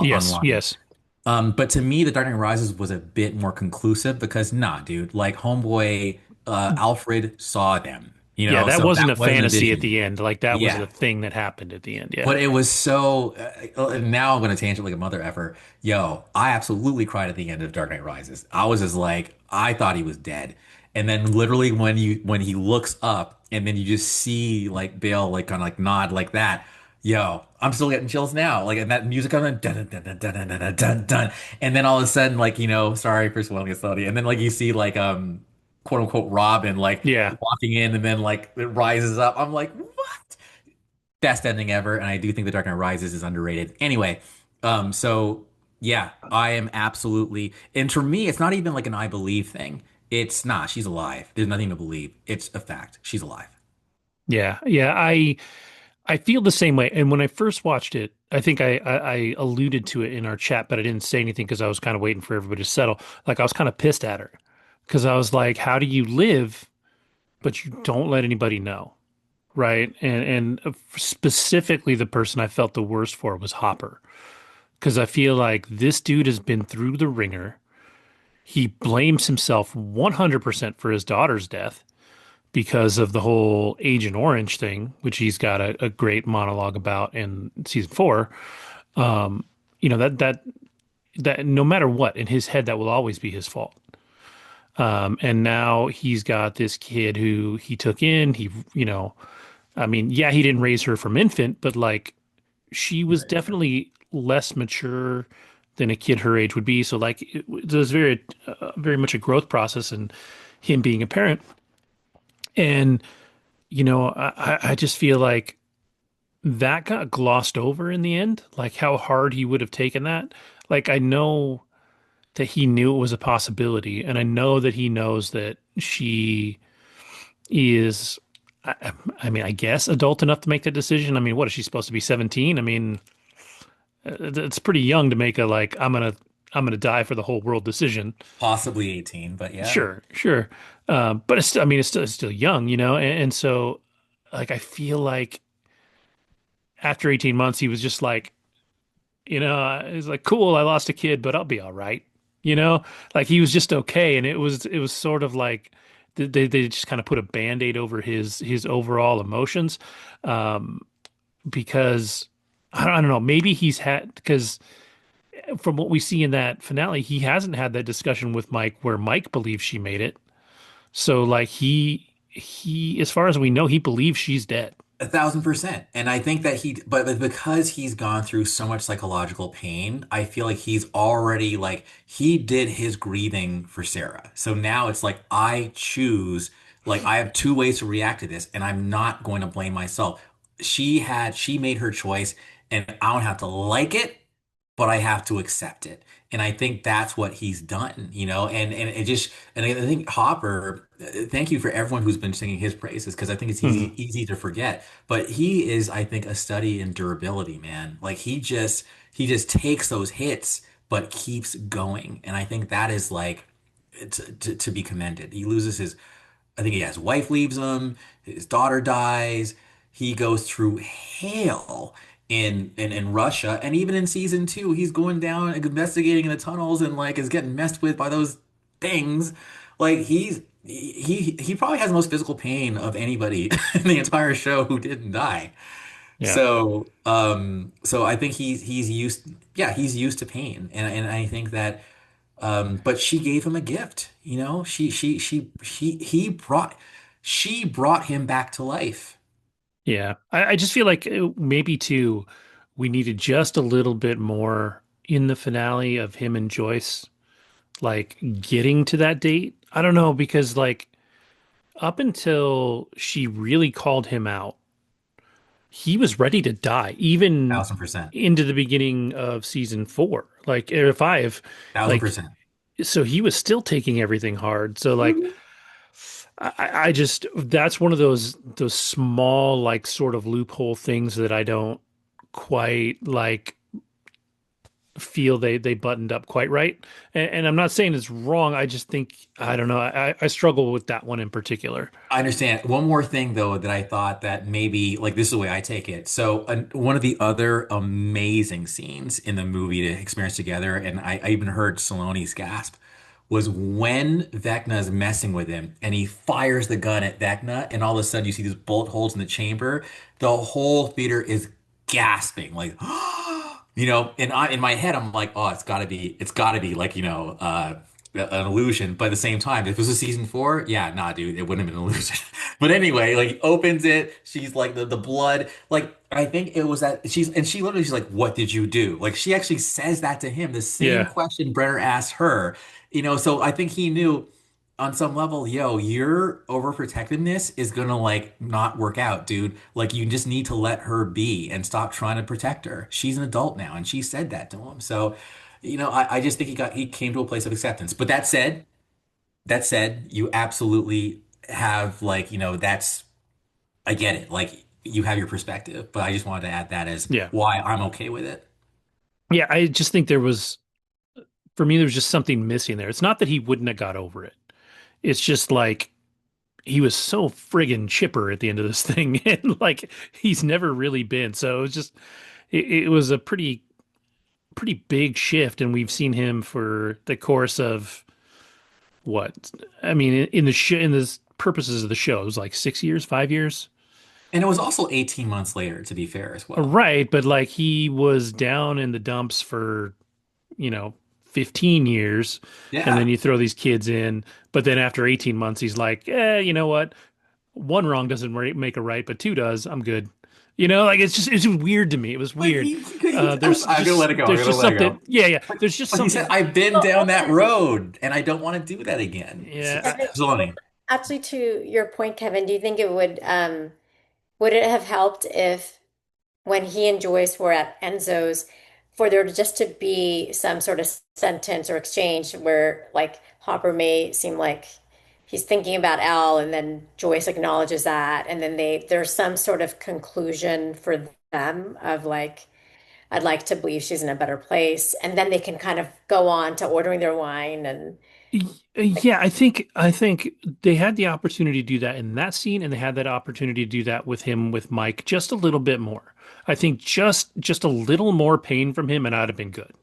Yes. online. Yes. But to me, The Dark Knight Rises was a bit more conclusive because, nah, dude, like Homeboy, Alfred saw them, Yeah, that so wasn't that a wasn't a fantasy at vision. the end. Like that was the Yeah. thing that happened at the end. Yeah. But it was so, now I'm going to tangent like a mother effer. Yo, I absolutely cried at the end of Dark Knight Rises. I was just like, I thought he was dead. And then literally when he looks up and then you just see like Bale like kind of like nod like that. Yo, I'm still getting chills now. Like, and that music comes in, dun, dun, dun, dun, dun, dun, dun, dun, dun. And then all of a sudden, like, sorry for spoiling it slowly. And then like you see like quote unquote Robin like Yeah. walking in and then like it rises up. I'm like, what? Best ending ever, and I do think The Dark Knight Rises is underrated. Anyway, so yeah, I am absolutely, and for me, it's not even like an I believe thing. It's not. She's alive. There's nothing to believe. It's a fact. She's alive. Yeah. Yeah. I feel the same way. And when I first watched it, I think I alluded to it in our chat, but I didn't say anything because I was kind of waiting for everybody to settle. Like I was kind of pissed at her because I was like, how do you live, but you don't let anybody know? Right. And specifically the person I felt the worst for was Hopper. Because I feel like this dude has been through the ringer. He blames himself 100% for his daughter's death because of the whole Agent Orange thing, which he's got a great monologue about in season four. Um, that no matter what, in his head, that will always be his fault. And now he's got this kid who he took in. I mean, yeah, he didn't raise her from infant, but like she was Right. definitely less mature than a kid her age would be. So like it was very much a growth process and him being a parent. And I just feel like that got glossed over in the end, like how hard he would have taken that. Like I know that he knew it was a possibility, and I know that he knows that she is, I mean, I guess adult enough to make that decision. I mean, what is she supposed to be, 17? I mean, it's pretty young to make a like I'm gonna die for the whole world decision. Possibly 18, but yeah. Sure, sure. But it's still, I mean, it's still young, and so like I feel like after 18 months, he was just like, he's like, cool, I lost a kid, but I'll be all right. Like he was just okay. And it was sort of like they just kind of put a band-aid over his overall emotions. Because I don't know, maybe he's had, because from what we see in that finale, he hasn't had that discussion with Mike where Mike believes she made it. So like as far as we know, he believes she's dead. 1,000%. And I think that but because he's gone through so much psychological pain, I feel like he's already like, he did his grieving for Sarah. So now it's like, I choose, like, I have two ways to react to this, and I'm not going to blame myself. She made her choice, and I don't have to like it, but I have to accept it. And I think that's what he's done, and it just, and I think Hopper, thank you for everyone who's been singing his praises, because I think it's Mhm. easy to forget. But he is, I think, a study in durability, man. Like he just takes those hits, but keeps going. And I think that is like to be commended. He loses his I think his wife leaves him, his daughter dies. He goes through hell in Russia, and even in season two, he's going down and investigating in the tunnels and like is getting messed with by those things. Like he probably has the most physical pain of anybody in the entire show who didn't die. Yeah. So I think he's used to pain, and I think that but she gave him a gift, she brought him back to life. Yeah. I just feel like maybe too, we needed just a little bit more in the finale of him and Joyce, like getting to that date. I don't know, because like up until she really called him out, he was ready to die, even 1,000%. into the beginning of season four, like or five. Thousand Like, percent. so he was still taking everything hard. So like Mhm. I just that's one of those small like sort of loophole things that I don't quite like feel they buttoned up quite right. And I'm not saying it's wrong. I just think I don't know. I struggle with that one in particular. I understand. One more thing though that I thought that maybe like this is the way I take it. So one of the other amazing scenes in the movie to experience together, and I even heard Salony's gasp, was when Vecna is messing with him and he fires the gun at Vecna, and all of a sudden you see these bullet holes in the chamber. The whole theater is gasping, like, and in my head I'm like, oh, it's gotta be like, an illusion. But at the same time, if it was a season four, yeah, nah, dude, it wouldn't have been an illusion. But anyway, like he opens it, she's like the blood, like I think it was that she's like, "What did you do?" Like she actually says that to him, the same Yeah. question Brenner asked her. So I think he knew on some level, yo, your overprotectiveness is gonna like not work out, dude. Like you just need to let her be and stop trying to protect her. She's an adult now, and she said that to him. So, I just think he came to a place of acceptance. But that said, you absolutely have like, I get it. Like you have your perspective, but I just wanted to add that as Yeah. why I'm okay with it. Yeah. I just think for me, there was just something missing there. It's not that he wouldn't have got over it. It's just like he was so friggin' chipper at the end of this thing, and like he's never really been. So it was just it was a pretty big shift, and we've seen him for the course of what? I mean, in the show, in the purposes of the show, it was like 6 years, 5 years. And it was also 18 months later, to be fair as well. Right, but like he was down in the dumps for, you know, 15 years, and then Yeah. you throw these kids in, but then after 18 months, he's like, you know what? One wrong doesn't make a right, but two does. I'm good. Like it's just weird to me. It was But weird. I'm gonna let it go. I'm There's gonna just let it something. go. Yeah, yeah. There's just But he said, something. I've been Well, down that road and I don't want to do that again. Yeah, and Saloni. actually, to your point, Kevin, do you think it would it have helped if when he and Joyce were at Enzo's, for there just to be some sort of sentence or exchange where like Hopper may seem like he's thinking about Al, and then Joyce acknowledges that, and then there's some sort of conclusion for them of like, I'd like to believe she's in a better place, and then they can kind of go on to ordering their wine and like, yeah. I think they had the opportunity to do that in that scene, and they had that opportunity to do that with Mike just a little bit more. I think just a little more pain from him, and I'd have been good.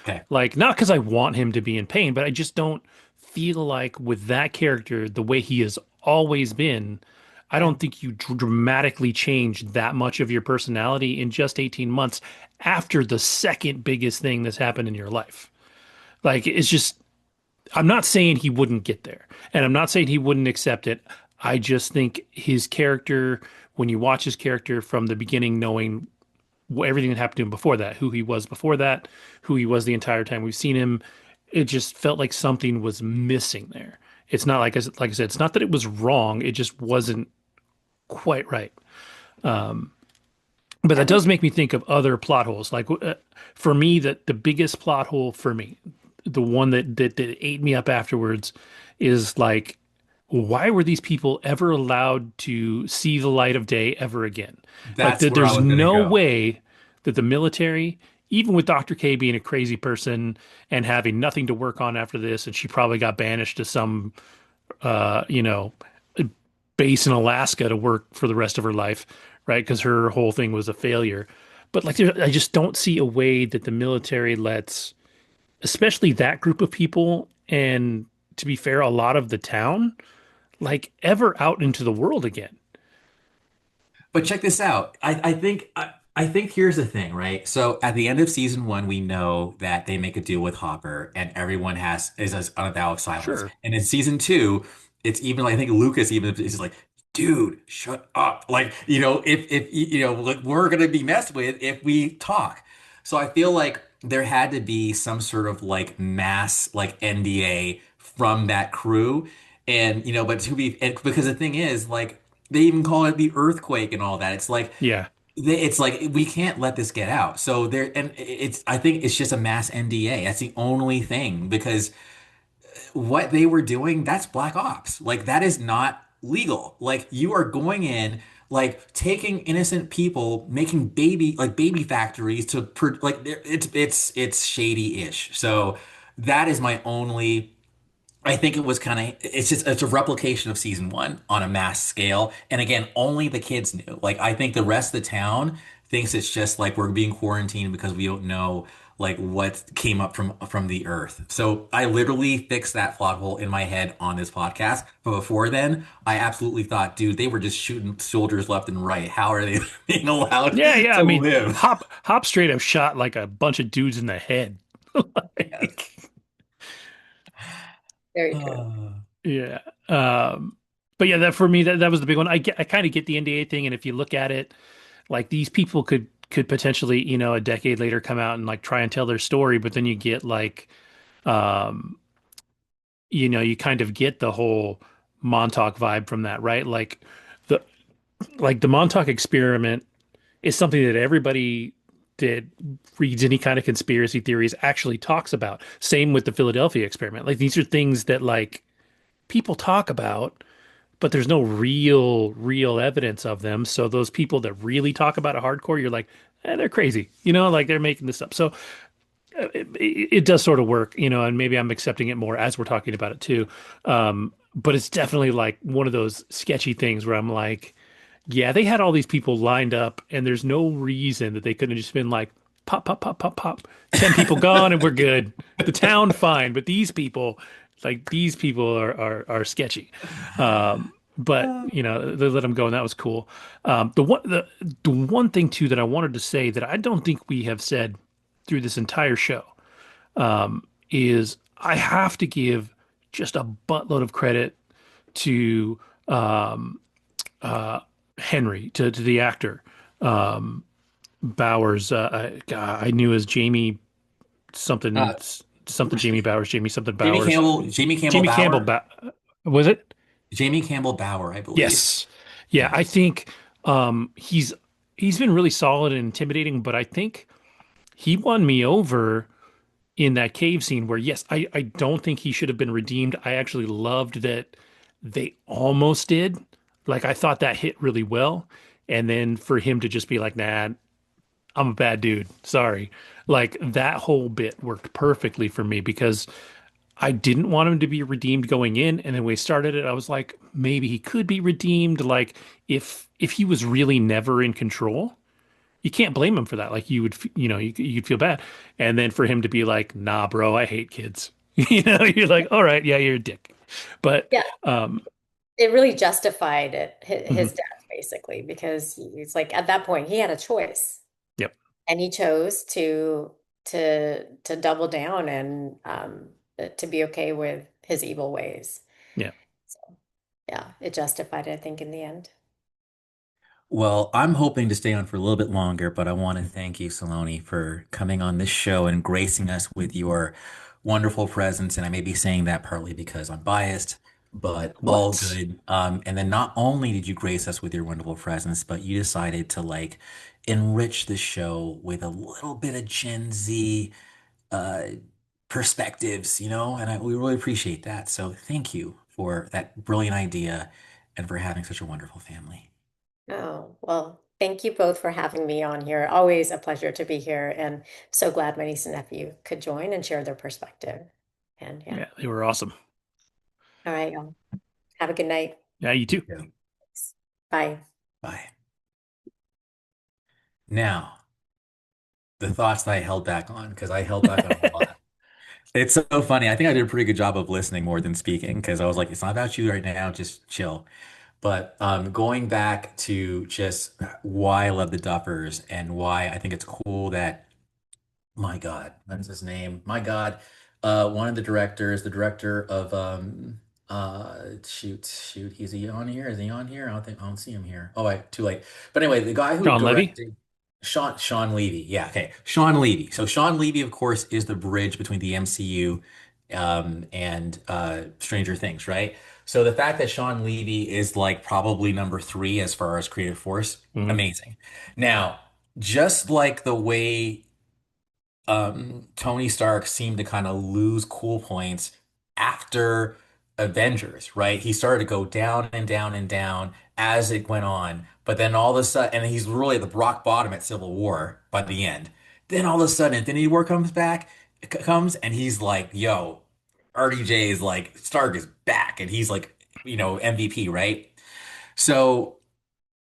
Okay. Like, not because I want him to be in pain, but I just don't feel like with that character, the way he has always been, I Yeah. don't think you dramatically change that much of your personality in just 18 months after the second biggest thing that's happened in your life. Like it's just I'm not saying he wouldn't get there, and I'm not saying he wouldn't accept it. I just think his character, when you watch his character from the beginning, knowing everything that happened to him before that, who he was before that, who he was the entire time we've seen him, it just felt like something was missing there. It's not like I said, it's not that it was wrong. It just wasn't quite right. But I that would does make me think of other plot holes. Like for me, that the biggest plot hole for me, the one that ate me up afterwards, is like, why were these people ever allowed to see the light of day ever again? Like That's that, where I there's was gonna no go. way that the military, even with Dr. K being a crazy person and having nothing to work on after this, and she probably got banished to some, you know, base in Alaska to work for the rest of her life, right? Because her whole thing was a failure. But like, I just don't see a way that the military lets, especially that group of people, and to be fair, a lot of the town, like ever out into the world again. But check this out. I think here's the thing, right? So at the end of season one, we know that they make a deal with Hopper, and everyone has is on a vow of silence. Sure. And in season two, it's even like I think Lucas even is like, dude, shut up. Like, if like, we're gonna be messed with if we talk. So I feel like there had to be some sort of like mass like NDA from that crew. And but because the thing is, like they even call it the earthquake and all that. It's like Yeah. it's like we can't let this get out. So there, and it's I think it's just a mass NDA. That's the only thing because what they were doing, that's black ops. Like that is not legal. Like you are going in, like taking innocent people, making baby factories to like it's shady-ish. So that is my only I think it was kind of it's a replication of season one on a mass scale. And again, only the kids knew. Like I think the rest of the town thinks it's just like we're being quarantined because we don't know like what came up from the earth. So I literally fixed that plot hole in my head on this podcast. But before then, I absolutely thought, dude, they were just shooting soldiers left and right. How are they being allowed Yeah, yeah. I to mean, live? Hop straight up shot like a bunch of dudes in the head. Yes. Like, very true. Uh, yeah. Um, but yeah, that for me, that was the big one. I kind of get the NDA thing, and if you look at it, like these people could potentially, a decade later come out and like try and tell their story, but then you get like, um, you kind of get the whole Montauk vibe from that, right? The the Montauk experiment is something that everybody that reads any kind of conspiracy theories actually talks about. Same with the Philadelphia experiment. Like these are things that like people talk about, but there's no real evidence of them. So those people that really talk about it hardcore, you're like, they're crazy, like they're making this up. So it does sort of work, and maybe I'm accepting it more as we're talking about it too. But it's definitely like one of those sketchy things where I'm like, yeah, they had all these people lined up, and there's no reason that they couldn't have just been like, pop, pop, pop, pop, pop, 10 people gone, and we're good. The town, fine, but these people are sketchy. But they let them go, and that was cool. The one thing too that I wanted to say that I don't think we have said through this entire show is I have to give just a buttload of credit to um, uh, Henry, to the actor. Bowers, I knew as Jamie something, uh, something Jamie Bowers, Jamie something Bowers. Jamie Campbell Jamie Campbell, Bower. was it? Jamie Campbell Bower, I believe. Yes. Yeah, I Yes. think he's been really solid and intimidating, but I think he won me over in that cave scene where, yes, I don't think he should have been redeemed. I actually loved that they almost did. Like, I thought that hit really well. And then for him to just be like, nah, I'm a bad dude. Sorry. Like, that whole bit worked perfectly for me because I didn't want him to be redeemed going in. And then when we started it, I was like, maybe he could be redeemed. Like, if he was really never in control, you can't blame him for that. Like you would, you'd feel bad. And then for him to be like, nah, bro, I hate kids. You're like, all right, yeah, you're a dick. But Yeah. it really justified his Hmm. death basically because it's like at that point he had a choice Yep. and he chose to double down and to be okay with his evil ways. Yeah. So yeah, it justified it, I think, in the end. Well, I'm hoping to stay on for a little bit longer, but I want to thank you, Saloni, for coming on this show and gracing us with your wonderful presence. And I may be saying that partly because I'm biased, but all What? good. And then not only did you grace us with your wonderful presence, but you decided to like enrich the show with a little bit of Gen Z uh, perspectives, and we really appreciate that. So thank you for that brilliant idea and for having such a wonderful family. Oh, well, thank you both for having me on here. Always a pleasure to be here, and so glad my niece and nephew could join and share their perspective. And yeah, Yeah, they were awesome. all right, y'all. Have a good night. Yeah, you too. Yeah. Bye. Bye. Now, the thoughts that I held back on, because I held back on a lot. It's so funny. I think I did a pretty good job of listening more than speaking because I was like, it's not about you right now, just chill. But going back to just why I love the Duffers and why I think it's cool that, my God, what's his name? My God, one of the directors, the director of shoot, is he on here? Is he on here? I don't see him here. Oh, wait, too late. But anyway, the guy who John Levy? directed Sean Levy. Yeah, okay. Sean Levy. So Sean Levy, of course, is the bridge between the MCU and Stranger Things, right? So the fact that Sean Levy is like probably number three as far as creative force, Hmm. amazing. Now, just like the way Tony Stark seemed to kind of lose cool points after Avengers, right? He started to go down and down and down as it went on. But then all of a sudden, and he's really at the rock bottom at Civil War by the end. Then all of a sudden, Infinity War comes, and he's like, yo, RDJ is like, Stark is back, and he's like, MVP, right? So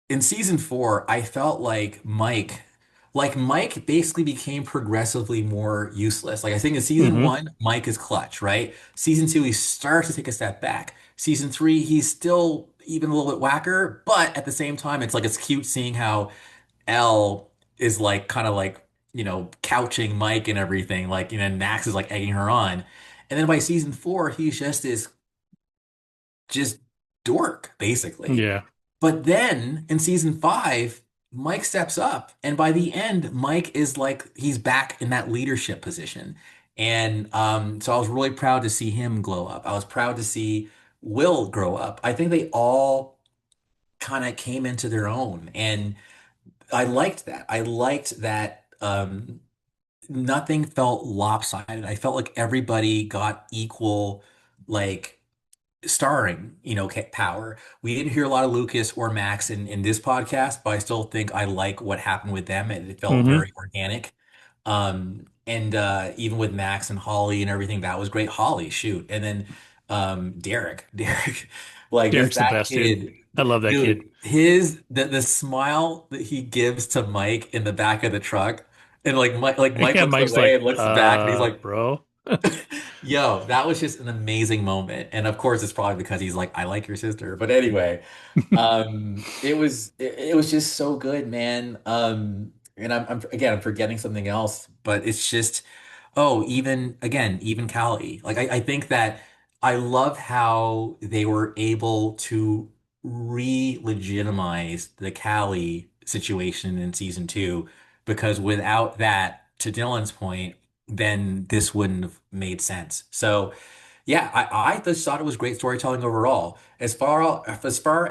in season four, I felt like Mike basically became progressively more useless. Like I think in season Hmm. one, Mike is clutch, right? Season two, he starts to take a step back. Season three, he's still even a little bit whacker, but at the same time, it's like it's cute seeing how Elle is like kind of like, couching Mike and everything. Like, Nax is like egging her on. And then by season four, he's just dork, basically. Yeah. But then in season five, Mike steps up, and by the end, Mike is like he's back in that leadership position. And so I was really proud to see him glow up. I was proud to see Will grow up. I think they all kind of came into their own, and I liked that. I liked that nothing felt lopsided. I felt like everybody got equal, like starring, power. We didn't hear a lot of Lucas or Max in this podcast, but I still think I like what happened with them. It felt Hmm. very organic. And even with Max and Holly and everything, that was great. Holly, shoot. And then Derek, Derek, like just Derek's the that best, dude. kid, I love that kid. dude, the smile that he gives to Mike in the back of the truck. And like Mike Yeah, looks Mike's away like, and looks back and he's like, bro. yo, that was just an amazing moment. And of course, it's probably because he's like, I like your sister. But anyway, it was just so good, man. And I'm forgetting something else, but it's just, oh, even Callie. Like I think that I love how they were able to re-legitimize the Callie situation in season two, because without that, to Dylan's point, then this wouldn't have made sense. So yeah, I just thought it was great storytelling overall. As far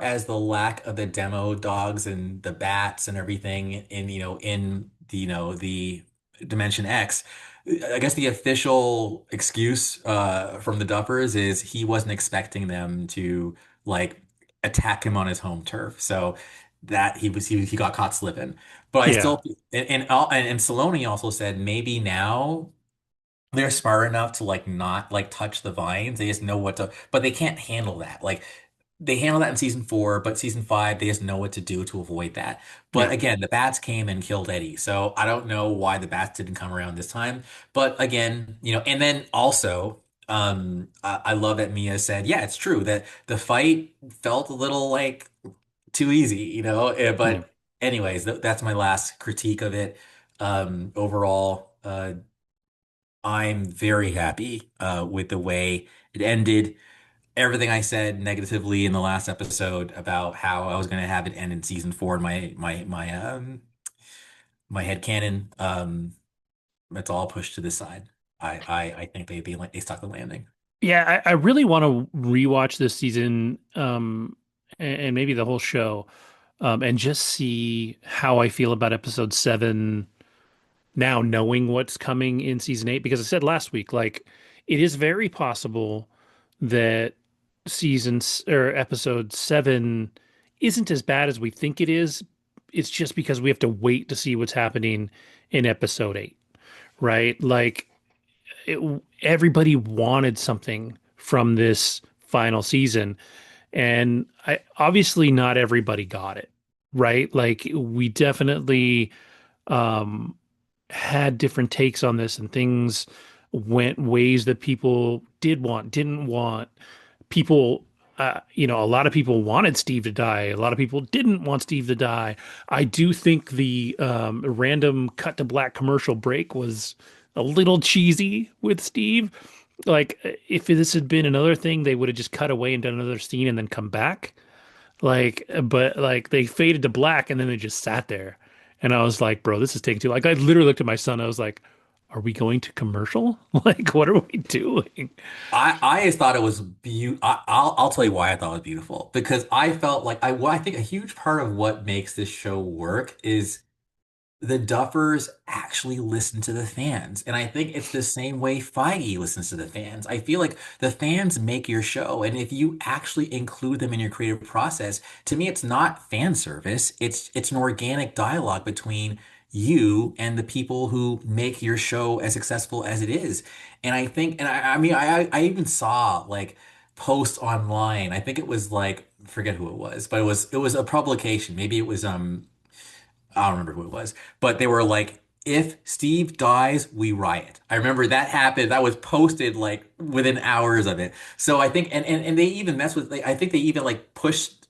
as the lack of the demo dogs and the bats and everything in the Dimension X, I guess the official excuse from the Duffers is he wasn't expecting them to like attack him on his home turf. So that he got caught slipping. But I Yeah. still and Saloni also said maybe now they're smart enough to like not like touch the vines. They just know what to, but they can't handle that. Like they handle that in season four, but season five, they just know what to do to avoid that. But Yeah. again, the bats came and killed Eddie. So I don't know why the bats didn't come around this time. But again, and then also I love that Mia said, yeah, it's true that the fight felt a little like too easy, Yeah. but anyways, that's my last critique of it. Overall, I'm very happy with the way it ended. Everything I said negatively in the last episode about how I was going to have it end in season four in my headcanon, that's all pushed to the side. I think they stuck the landing. Yeah, I really want to rewatch this season, and maybe the whole show, and just see how I feel about episode 7 now, knowing what's coming in season 8. Because I said last week, like, it is very possible that or episode 7 isn't as bad as we think it is. It's just because we have to wait to see what's happening in episode 8, right? Like, everybody wanted something from this final season, and I obviously not everybody got it, right? Like, we definitely um had different takes on this, and things went ways that people didn't want. People, a lot of people wanted Steve to die. A lot of people didn't want Steve to die. I do think the random cut to black commercial break was a little cheesy with Steve. Like, if this had been another thing, they would have just cut away and done another scene and then come back. Like, but like they faded to black and then they just sat there. And I was like, bro, this is taking too. Like, I literally looked at my son. I was like, are we going to commercial? Like, what are we doing? I just thought it was beautiful. I'll tell you why I thought it was beautiful because I felt like I think a huge part of what makes this show work is the Duffers actually listen to the fans. And I think it's the same way Feige listens to the fans. I feel like the fans make your show. And if you actually include them in your creative process, to me, it's not fan service. It's an organic dialogue between you and the people who make your show as successful as it is. And I think, and I mean, I even saw like posts online. I think it was like, forget who it was, but it was a publication. Maybe it was I don't remember who it was, but they were like, if Steve dies, we riot. I remember that happened. That was posted like within hours of it. So I think, and they even mess with, like, I think they even like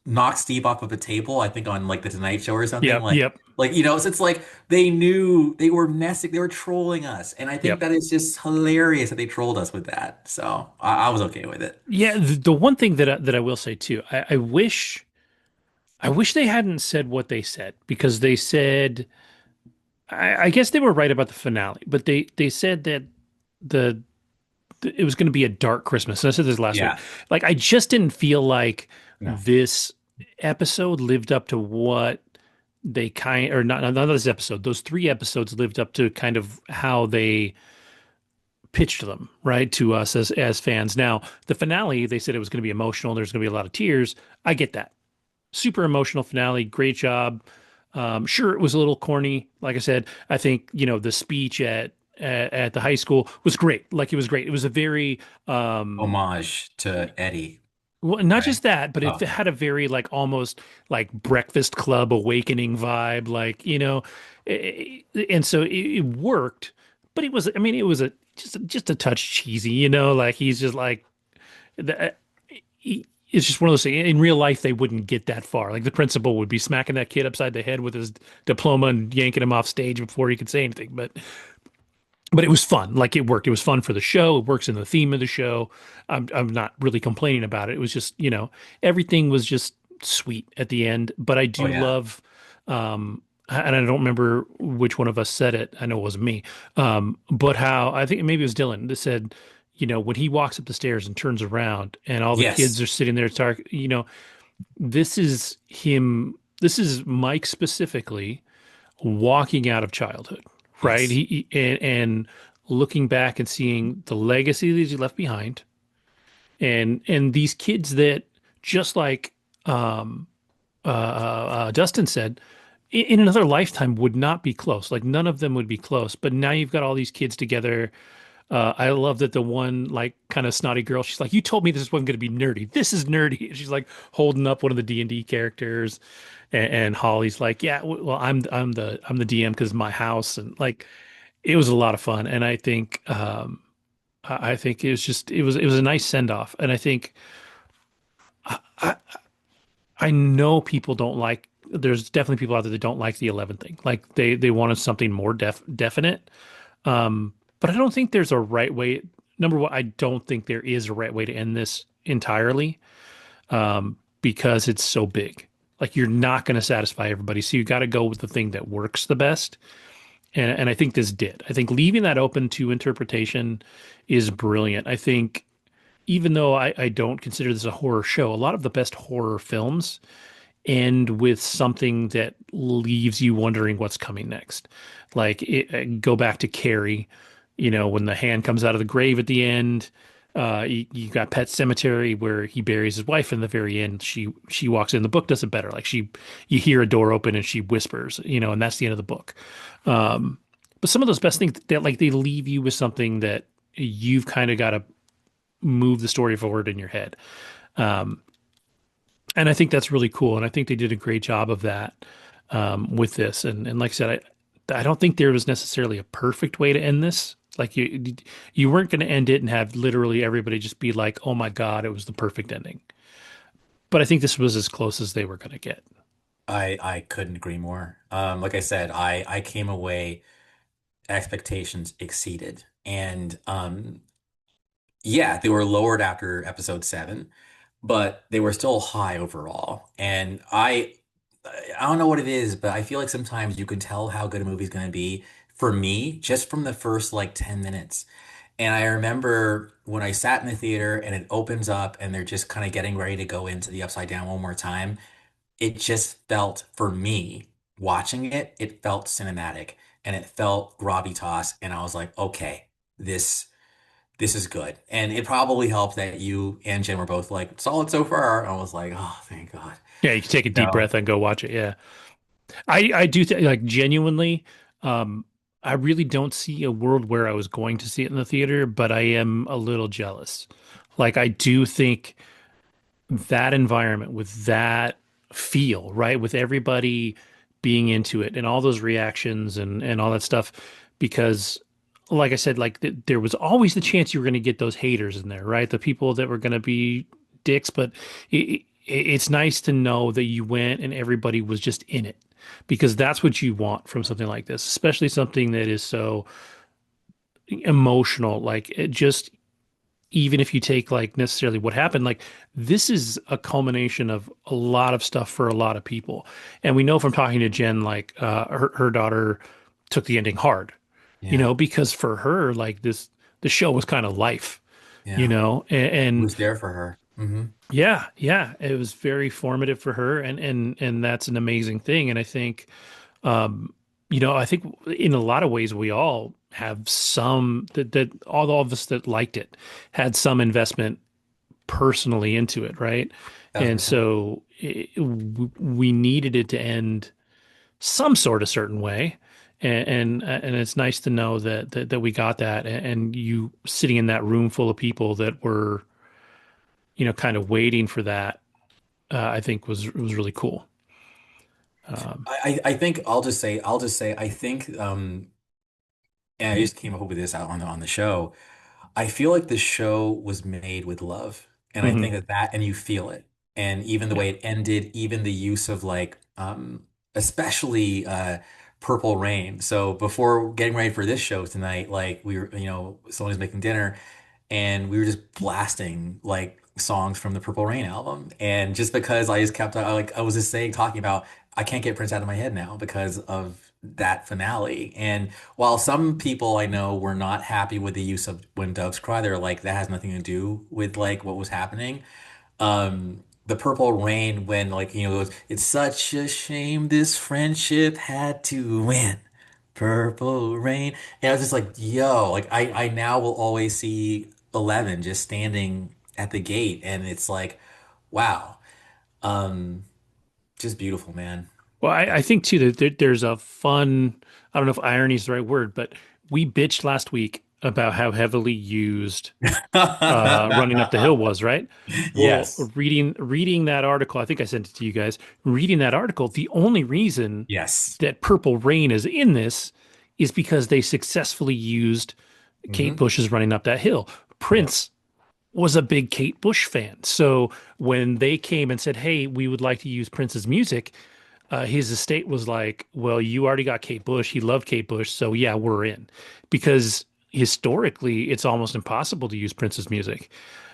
knocked Steve off of a table, I think on like the Tonight Show or something. Yep, yep, So it's like they knew they were messing, they were trolling us. And I think yep. that is just hilarious that they trolled us with that. So I was okay with it. Yeah, the one thing that I will say too, I wish they hadn't said what they said, because they said, I guess they were right about the finale, but they said that the it was going to be a dark Christmas. And I said this last week. Yeah. Like, I just didn't feel like No. this episode lived up to what they or not this episode. Those 3 episodes lived up to kind of how they pitched them, right, to us as fans. Now, the finale, they said it was going to be emotional. There's going to be a lot of tears. I get that. Super emotional finale. Great job. Sure, it was a little corny. Like I said, I think, the speech at the high school was great. Like, it was great. It was a very Homage to Eddie, well, not right? just that, but it Oh, had a very, like, almost like Breakfast Club awakening vibe. Like, and so it worked. But it was, I mean, it was just a touch cheesy. Like, he's just like the, it's just one of those things. In real life, they wouldn't get that far. Like, the principal would be smacking that kid upside the head with his diploma and yanking him off stage before he could say anything. But it was fun. Like, it worked. It was fun for the show. It works in the theme of the show. I'm not really complaining about it. It was just, everything was just sweet at the end. But I oh do yeah. love, and I don't remember which one of us said it. I know it wasn't me. But how, I think maybe it was Dillon that said, when he walks up the stairs and turns around and all the kids Yes. are sitting there, this is him. This is Mike specifically walking out of childhood, right? Yes. And looking back and seeing the legacy that he left behind, and these kids that, just like Dustin said, in another lifetime would not be close. Like, none of them would be close. But now you've got all these kids together. I love that the one, like, kind of snotty girl, she's like, "You told me this wasn't going to be nerdy. This is nerdy." And she's like holding up one of the D&D characters, and Holly's like, "Yeah, well, I'm the DM because it's my house." And, like, it was a lot of fun. And I think I think it was a nice send off, and I think I I know people don't like. There's definitely people out there that don't like the 11 thing. Like they wanted something more definite. But I don't think there's a right way. Number one, I don't think there is a right way to end this entirely, because it's so big. Like you're not going to satisfy everybody, so you got to go with the thing that works the best. And I think this did. I think leaving that open to interpretation is brilliant. I think even though I don't consider this a horror show, a lot of the best horror films end with something that leaves you wondering what's coming next. Like go back to Carrie, when the hand comes out of the grave at the end. You got Pet Cemetery where he buries his wife in the very end. She walks in. The book does it better. Like you hear a door open and she whispers, and that's the end of the book. But some of those best things that like they leave you with something that you've kind of got to move the story forward in your head. Um, and I think that's really cool. And I think they did a great job of that, with this. And like I said, I don't think there was necessarily a perfect way to end this. Like you weren't going to end it and have literally everybody just be like, "Oh my God, it was the perfect ending." But I think this was as close as they were going to get. I couldn't agree more. Like I said, I came away expectations exceeded, and yeah, they were lowered after episode 7, but they were still high overall. And I don't know what it is, but I feel like sometimes you can tell how good a movie's going to be for me just from the first like 10 minutes. And I remember when I sat in the theater and it opens up and they're just kind of getting ready to go into the upside down one more time. It just felt for me watching it, it felt cinematic and it felt gravitas. And I was like, okay, this this is good. And it probably helped that you and Jen were both like solid so far. I was like, oh, thank God. Yeah, you can take a deep No. breath and go watch it. Yeah. I do think like genuinely, um, I really don't see a world where I was going to see it in the theater, but I am a little jealous. Like I do think that environment with that feel, right? With everybody being into it and all those reactions and all that stuff, because like I said, like there was always the chance you were going to get those haters in there, right? The people that were going to be dicks, but it's nice to know that you went and everybody was just in it because that's what you want from something like this, especially something that is so emotional. Like it just even if you take like necessarily what happened, like this is a culmination of a lot of stuff for a lot of people. And we know from talking to Jen, like her daughter took the ending hard, Yeah. because for her, like the show was kind of life, Yeah. It and was there for her. yeah, yeah, it was very formative for her, and that's an amazing thing. And I think, I think in a lot of ways we all have some that all of us that liked it had some investment personally into it, right? And 1,000%. so we needed it to end some sort of certain way. And it's nice to know that we got that, and you sitting in that room full of people that were, kind of waiting for that, I think was really cool. Um, I think I'll just say I think and I just came up with this out on the show. I feel like the show was made with love. And I think mhm. that and you feel it. And even the Yeah. way it ended, even the use of like especially Purple Rain. So before getting ready for this show tonight, like we were, someone making dinner and we were just blasting like songs from the Purple Rain album. And just because I just kept I was just saying talking about I can't get Prince out of my head now because of that finale. And while some people I know were not happy with the use of When Doves Cry, they're like that has nothing to do with like what was happening. The Purple Rain when like goes, it's such a shame this friendship had to win. Purple Rain. And I was just like, yo, like I now will always see 11 just standing at the gate and it's like, wow. Um, just beautiful, man. Well, I think too that there's a fun, I don't know if irony is the right word, but we bitched last week about how heavily used Running Up the Hill was, right? Well, Yes. reading that article, I think I sent it to you guys. Reading that article, the only reason Yes. that Purple Rain is in this is because they successfully used Kate Hmm. Bush is running up that hill. Yeah. Prince was a big Kate Bush fan. So when they came and said, "Hey, we would like to use Prince's music," his estate was like, "Well, you already got Kate Bush. He loved Kate Bush, so yeah, we're in." Because historically, it's almost impossible to use Prince's music,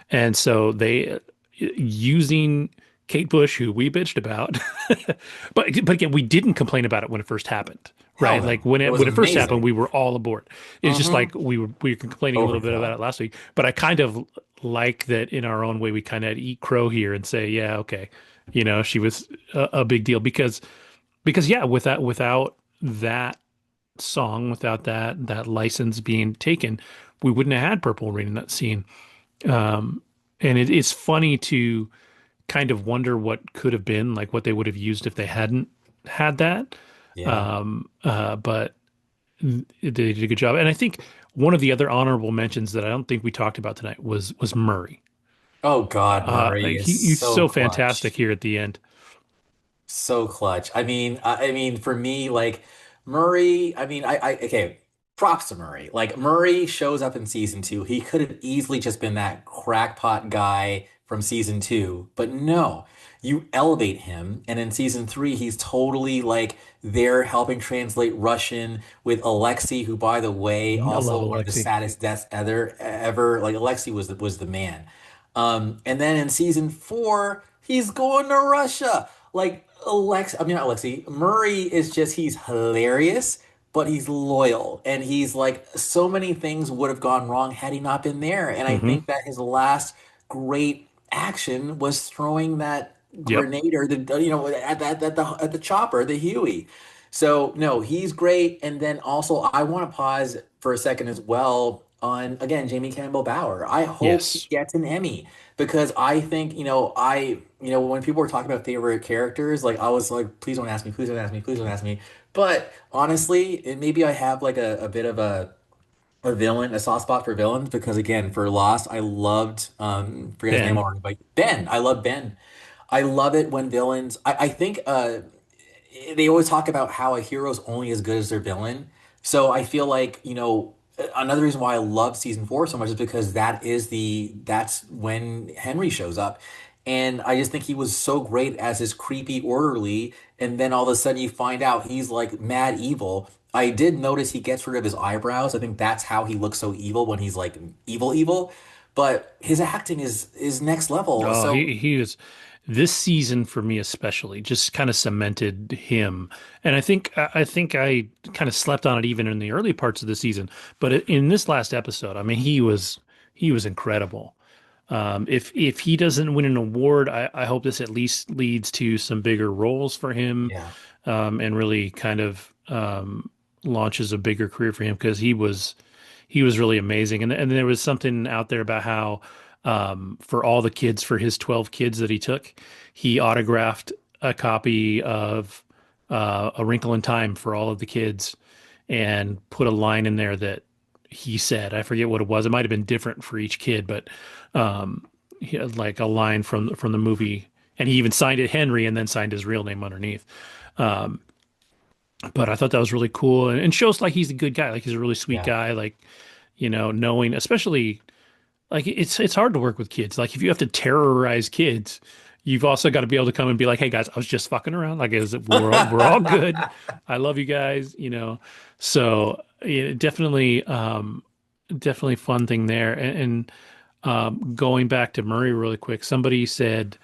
and so they using Kate Bush, who we bitched about, but again, we didn't complain about it when it first happened, Hell right? Like no. It was when it first happened, amazing. we were all aboard. It's just Hmm. like we were complaining a little bit about Overkill. it last week, but I kind of like that in our own way. We kind of eat crow here and say, yeah, okay, she was a big deal because yeah, without that song, without that license being taken, we wouldn't have had Purple Rain in that scene. Um, and it's funny to kind of wonder what could have been, like what they would have used if they hadn't had that. Yeah. But they did a good job. And I think one of the other honorable mentions that I don't think we talked about tonight was Murray. Oh God, Murray is He's so so fantastic clutch. here at the end. So clutch. I mean, for me, like Murray. Okay. Props to Murray. Like Murray shows up in season two. He could have easily just been that crackpot guy from season two, but no, you elevate him, and in season three, he's totally like there helping translate Russian with Alexei, who, by the way, I love also one of the Alexi. saddest deaths ever. Like Alexei was the man. And then in season four, he's going to Russia. Like I mean not Alexi. Murray is just he's hilarious, but he's loyal. And he's like so many things would have gone wrong had he not been there. And I Hmm. think that his last great action was throwing that Yep. grenade or at the chopper, the Huey. So no, he's great. And then also I want to pause for a second as well on again Jamie Campbell Bower. I hope he Yes. gets an Emmy because I think, when people were talking about favorite characters, like I was like, please don't ask me, please don't ask me, please don't ask me. But honestly, maybe I have like a bit of a villain, a soft spot for villains because again, for Lost, I loved forget his name Ben. already, but Ben. I love Ben. I love it when villains. I think they always talk about how a hero's only as good as their villain. So I feel like, another reason why I love season four so much is because that's when Henry shows up. And I just think he was so great as his creepy orderly. And then all of a sudden you find out he's like mad evil. I did notice he gets rid of his eyebrows. I think that's how he looks so evil when he's like evil, evil. But his acting is next level. Oh, So he is this season for me especially just kind of cemented him. And I think I kind of slept on it even in the early parts of the season. But in this last episode, I mean, he was incredible. If he doesn't win an award, I hope this at least leads to some bigger roles for him, yeah, and really kind of launches a bigger career for him because he was really amazing. And there was something out there about how for all the kids, for his 12 kids that he took, he autographed a copy of A Wrinkle in Time for all of the kids and put a line in there that he said. I forget what it was. It might have been different for each kid, but he had like a line from the movie, and he even signed it Henry and then signed his real name underneath. Um, but I thought that was really cool and shows like he's a good guy, like he's a really sweet yeah. guy, like knowing, especially like it's hard to work with kids. Like if you have to terrorize kids, you've also got to be able to come and be like, "Hey guys, I was just fucking around. Like, we're all good. I love you guys." So yeah, definitely fun thing there. And going back to Murray really quick, somebody said,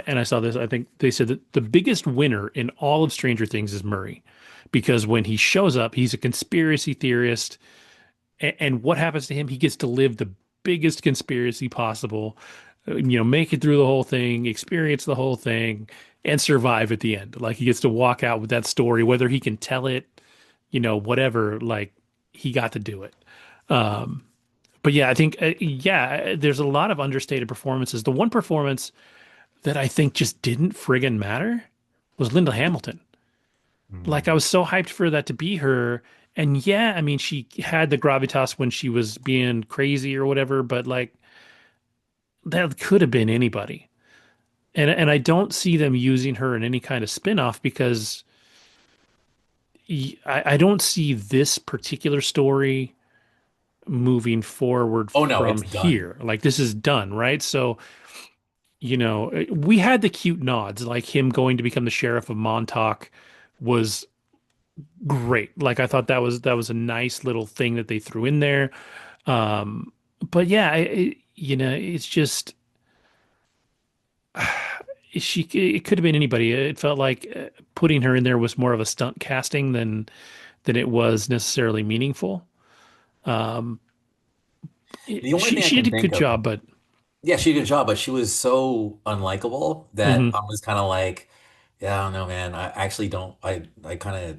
and I saw this. I think they said that the biggest winner in all of Stranger Things is Murray, because when he shows up, he's a conspiracy theorist, and what happens to him? He gets to live the biggest conspiracy possible, make it through the whole thing, experience the whole thing, and survive at the end. Like he gets to walk out with that story, whether he can tell it, whatever, like he got to do it. Um, but yeah, I think, yeah, there's a lot of understated performances. The one performance that I think just didn't friggin' matter was Linda Hamilton. Like I Hmm. was so hyped for that to be her. And yeah, I mean, she had the gravitas when she was being crazy or whatever, but like that could have been anybody. And I don't see them using her in any kind of spin-off because I don't see this particular story moving forward Oh no, from it's done. here. Like this is done, right? So, we had the cute nods, like him going to become the sheriff of Montauk was great. Like I thought that was a nice little thing that they threw in there. Um, but yeah, it's just it could have been anybody. It felt like putting her in there was more of a stunt casting than it was necessarily meaningful. Um, The only thing I she can did a think good of, job, but yeah, she did a good job, but she was so unlikable that mhm. I was kind of like, yeah, I don't know, man. I actually don't. I kind of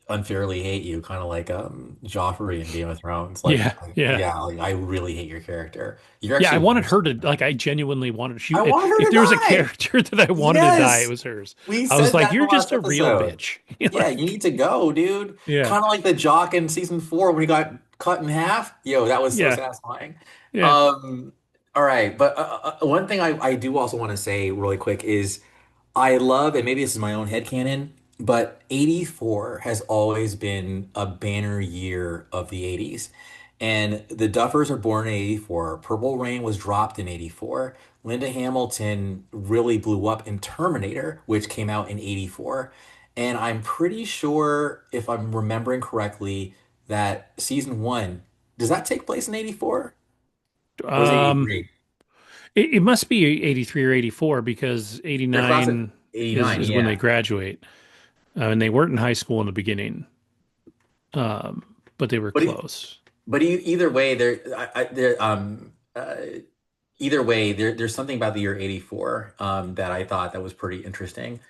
unfairly hate you, kind of like Joffrey in Game of Thrones. Like, Yeah, yeah. yeah, like I really hate your character. You're Yeah, I actually wanted worse her to than like them. I genuinely wanted she I wanted her if to there was a die. character that I wanted to die, it Yes, was hers. we I was said like, that in the you're last just a real episode. bitch. Yeah, you Like, need to go, dude. yeah, Kind of like the jock in season 4 when he got cut in half. Yo, that was so yeah, satisfying. yeah. Um, all right, but one thing I do also want to say really quick is I love, and maybe this is my own headcanon, but 84 has always been a banner year of the 80s. And the Duffers are born in 84. Purple Rain was dropped in 84. Linda Hamilton really blew up in Terminator, which came out in 84. And I'm pretty sure, if I'm remembering correctly, that season one, does that take place in 84? Or is it Um, 83? it must be 83 or 84 because They're class of 89 is 89, is when they yeah. graduate. And they weren't in high school in the beginning. But they were But close. either way, either way, there's something about the year 84 that I thought that was pretty interesting.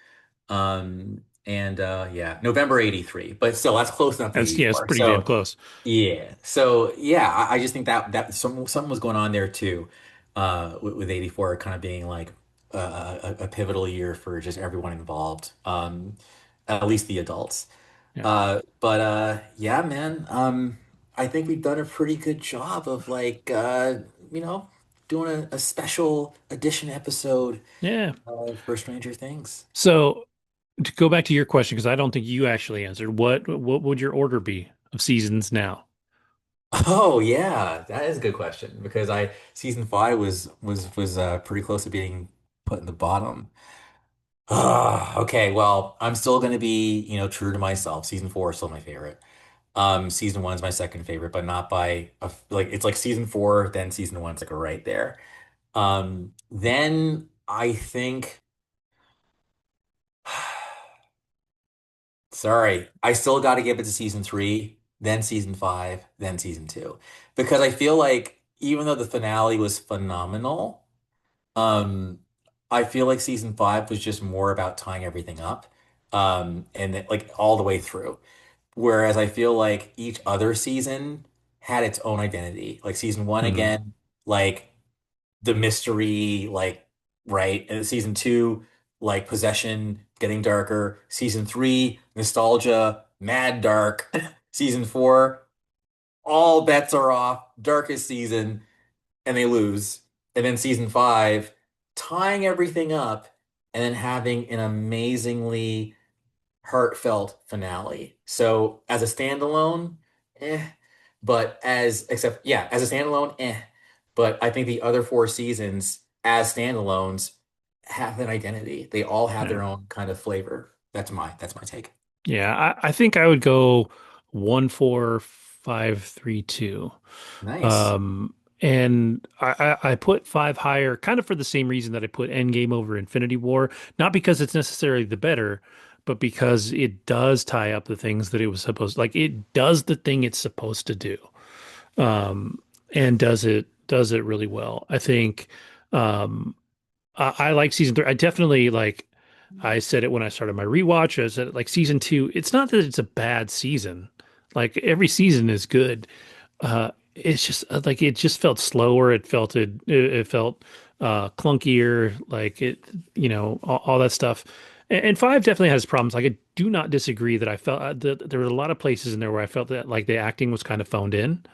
And yeah, November 83, but still that's close enough to That's yeah, it's 84. pretty damn So close. yeah. So yeah, I just think that something was going on there too, with 84 kind of being like a pivotal year for just everyone involved. At least the adults. Yeah. But yeah, man. I think we've done a pretty good job of like you know, doing a special edition episode Yeah. for Stranger Things. So to go back to your question, because I don't think you actually answered, what would your order be of seasons now? Oh yeah, that is a good question because I season 5 was pretty close to being put in the bottom. Okay, well, I'm still gonna be, true to myself. Season 4 is still my favorite. Season 1 is my second favorite, but not by like it's like season 4, then season 1's like right there. Then I think sorry, I still got to give it to season 3, then season 5, then season 2. Because I feel like even though the finale was phenomenal, um, I feel like season 5 was just more about tying everything up, like all the way through. Whereas I feel like each other season had its own identity. Like season 1 Hmm. again, like the mystery, like, right? And season 2, like possession getting darker. Season 3, nostalgia, mad dark. Season 4, all bets are off, darkest season, and they lose. And then season 5, tying everything up and then having an amazingly heartfelt finale. So as a standalone, eh. But as a standalone, eh. But I think the other 4 seasons as standalones have an identity. They all have Yeah. their own kind of flavor. That's my take. Yeah. I think I would go 1-4-5-3-2. Nice. Um, and I put five higher kind of for the same reason that I put Endgame over Infinity War, not because it's necessarily the better, but because it does tie up the things that it was supposed like it does the thing it's supposed to do. Um, and does it really well. I think um I like season 3. I definitely like I said it when I started my rewatch. I said like season 2, it's not that it's a bad season. Like every season is good. It's just like it just felt slower. It felt clunkier, like it, all that stuff. And 5 definitely has problems. Like I do not disagree that I felt that there were a lot of places in there where I felt that like the acting was kind of phoned in.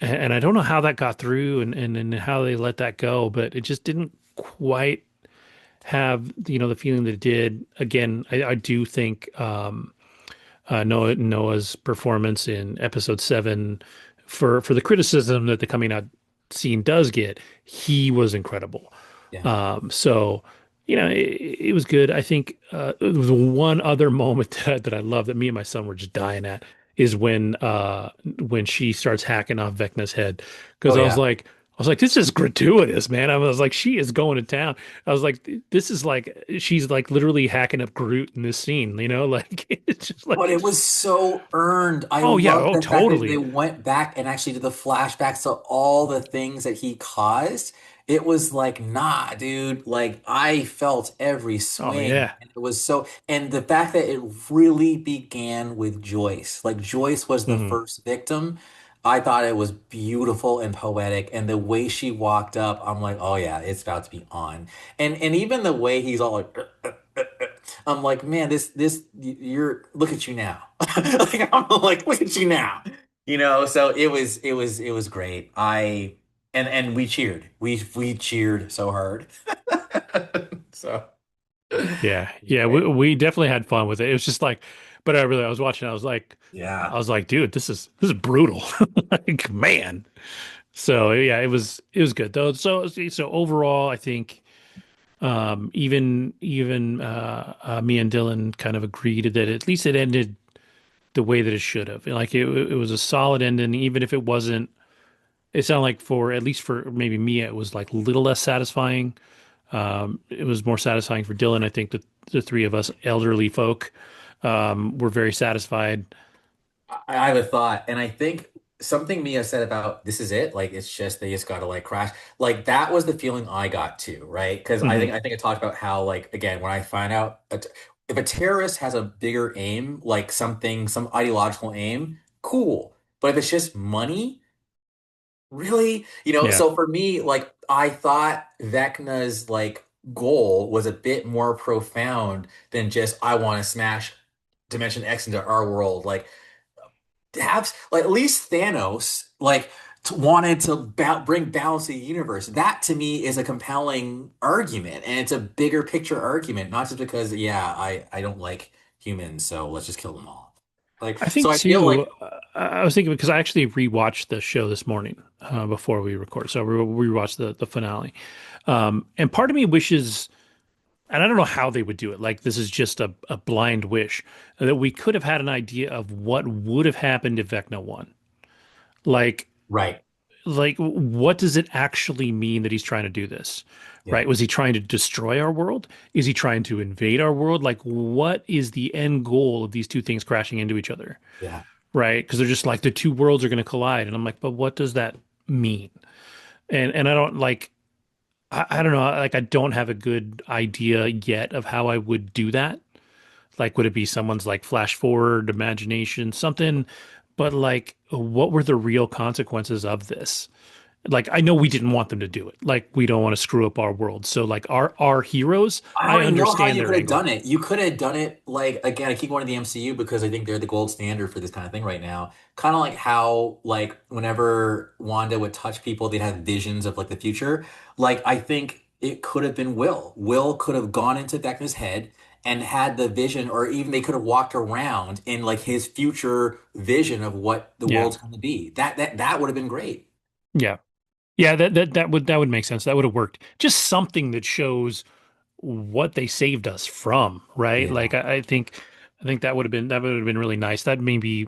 And I don't know how that got through and how they let that go, but it just didn't quite have, the feeling that it did. Again, I do think Noah's performance in episode 7 for the criticism that the coming out scene does get, he was incredible. Yeah. So it was good. I think there was one other moment that I love that me and my son were just dying at is when she starts hacking off Vecna's head because Oh yeah. I was like, this is gratuitous, man. I was like, she is going to town. I was like, this is like she's like literally hacking up Groot in this scene, like it's just But like, it was so earned. I oh yeah, love oh the fact that they totally. went back and actually did the flashbacks to all the things that he caused. It was like, nah, dude. Like I felt every Oh swing. yeah. And it was so, and the fact that it really began with Joyce. Like Joyce was the Hmm. first victim. I thought it was beautiful and poetic. And the way she walked up, I'm like, oh yeah, it's about to be on. And even the way he's all like I'm like, man, you're look at you now. Like I'm like, look at you now. So it was great. And we cheered. We cheered so hard. So Yeah, yeah, we definitely had fun with it. It was just like, but I was watching. yeah. I was like, dude, this is brutal. Like, man. So yeah, it was good though. So overall, I think even me and Dylan kind of agreed that at least it ended the way that it should have. Like it was a solid ending, even if it wasn't. It sounded like for at least for maybe me, it was like a little less satisfying. It was more satisfying for Dylan. I think that the three of us elderly folk were very satisfied. I have a thought, and I think something Mia said about this is it, like it's just they just gotta like crash. Like that was the feeling I got too, right? Because I think Hmm. I think I talked about how like again when I find out if a terrorist has a bigger aim, like some ideological aim, cool. But if it's just money, really? Yeah, So for me, like I thought Vecna's like goal was a bit more profound than just I want to smash Dimension X into our world. Like have like at least Thanos like wanted to bring balance to the universe. That to me is a compelling argument, and it's a bigger picture argument, not just because yeah, I don't like humans, so let's just kill them all. Like I so, think I feel too. like I was thinking because I actually rewatched the show this morning before we record, so we rewatched the finale, and part of me wishes. And I don't know how they would do it. Like this is just a blind wish that we could have had an idea of what would have happened if Vecna won. Like right, what does it actually mean that he's trying to do this? yeah, Right? Was he trying to destroy our world? Is he trying to invade our world? Like what is the end goal of these two things crashing into each other? yeah. Right? Because they're just like the two worlds are going to collide. And I'm like, but what does that mean? And I don't like I don't know, like I don't have a good idea yet of how I would do that. Like, would it be someone's like flash forward imagination, something? But like, what were the real consequences of this? Like, I know we didn't want them to do it. Like, we don't want to screw up our world. So, like, our heroes, I I don't even know how understand you their could have angle. done it. You could have done it like again, I keep going to the MCU because I think they're the gold standard for this kind of thing right now. Kind of like how like whenever Wanda would touch people, they'd have visions of like the future. Like I think it could have been Will. Will could have gone into Vecna's head and had the vision, or even they could have walked around in like his future vision of what the Yeah, world's going to be. That would have been great. yeah, yeah. That would make sense. That would have worked. Just something that shows what they saved us from, right? Yeah. Like I think that would have been really nice. That maybe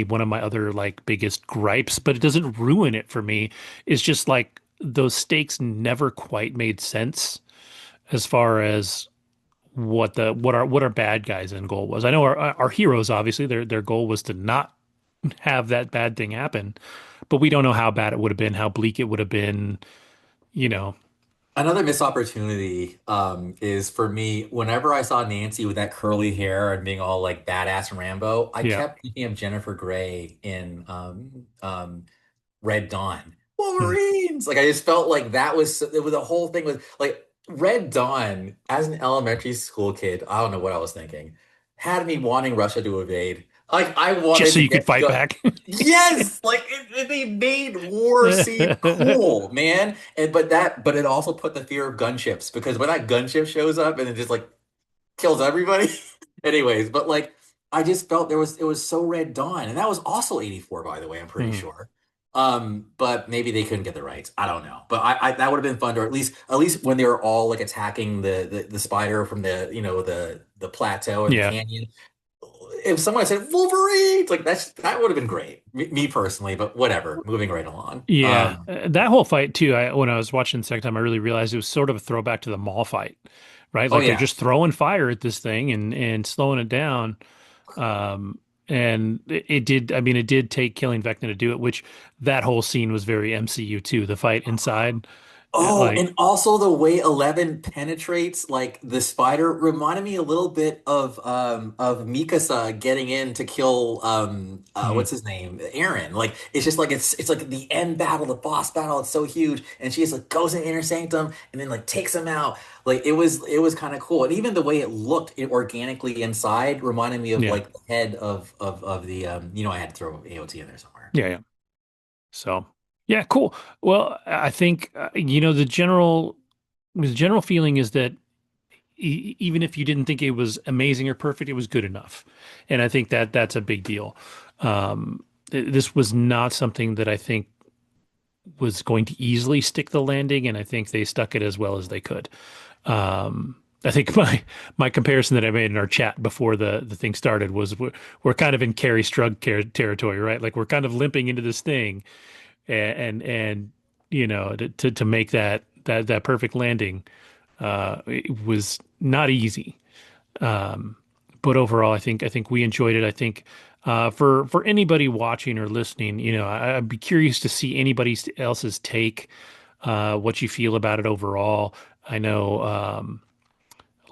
one of my other like biggest gripes, but it doesn't ruin it for me. It's just like those stakes never quite made sense as far as what our bad guys' end goal was. I know our heroes obviously their goal was to not have that bad thing happen, but we don't know how bad it would have been, how bleak it would have been, you know. Another missed opportunity is for me, whenever I saw Nancy with that curly hair and being all like badass Rambo, I Yeah. kept thinking of Jennifer Grey in Red Dawn. Hmm. Wolverines! Like I just felt like it was the whole thing was like Red Dawn as an elementary school kid, I don't know what I was thinking, had me wanting Russia to invade. Like I Just wanted so to you could get fight go back. Yes, like they made war seem cool, man. But it also put the fear of gunships because when that gunship shows up and it just like kills everybody. Anyways, but like I just felt it was so Red Dawn, and that was also 84, by the way, I'm pretty Hmm. sure. But maybe they couldn't get the rights. I don't know. But I that would have been fun, or at least when they were all like attacking the spider from the plateau or the Yeah. canyon. If someone said Wolverine, it's like that would have been great. Me personally, but whatever. Moving right along. Yeah, that whole fight too. When I was watching the second time, I really realized it was sort of a throwback to the mall fight, right? Oh Like they're yeah. just throwing fire at this thing and slowing it down. Um, and it did. I mean, it did take killing Vecna to do it, which that whole scene was very MCU too. The fight inside, Oh, like, and also the way 11 penetrates like the spider reminded me a little bit of Mikasa getting in to kill mhm. what's his name? Aaron. Like it's just like it's like the end battle, the boss battle, it's so huge. And she just like goes in inner sanctum and then like takes him out. Like it was kind of cool. And even the way it looked organically inside reminded me of Yeah, like the head of the I had to throw AOT in there somewhere. yeah, yeah. So, yeah, cool. Well, I think the general feeling is that even if you didn't think it was amazing or perfect, it was good enough. And I think that that's a big deal. This was not something that I think was going to easily stick the landing, and I think they stuck it as well as they could. I think my comparison that I made in our chat before the thing started was we're kind of in Carrie Strug territory, right? Like we're kind of limping into this thing, and to make that perfect landing, it was not easy. Um, but overall, I think we enjoyed it. I think for anybody watching or listening, I'd be curious to see anybody else's take, what you feel about it overall. I know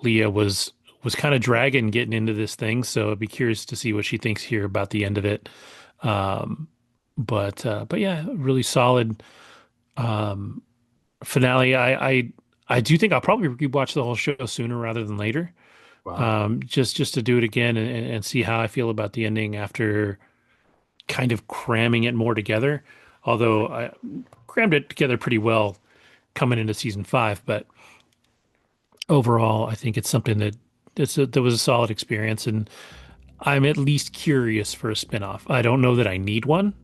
Leah was kind of dragging getting into this thing, so I'd be curious to see what she thinks here about the end of it. Um, but yeah, really solid finale. I do think I'll probably rewatch the whole show sooner rather than later. Wow. Just to do it again and see how I feel about the ending after kind of cramming it more together. Although I crammed it together pretty well coming into season five, but overall, I think it's something that was a solid experience, and I'm at least curious for a spinoff. I don't know that I need one,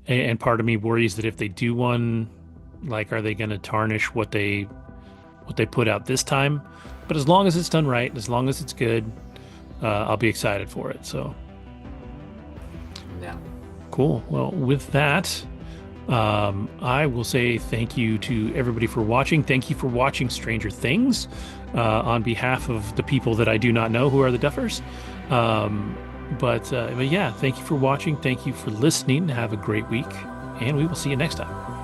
and part of me worries that if they do one, like, are they going to tarnish what they put out this time? But as long as it's done right, as long as it's good, I'll be excited for it. So Yeah. cool. Well, with that, I will say thank you to everybody for watching. Thank you for watching Stranger Things on behalf of the people that I do not know who are the Duffers. But yeah, thank you for watching. Thank you for listening. Have a great week, and we will see you next time.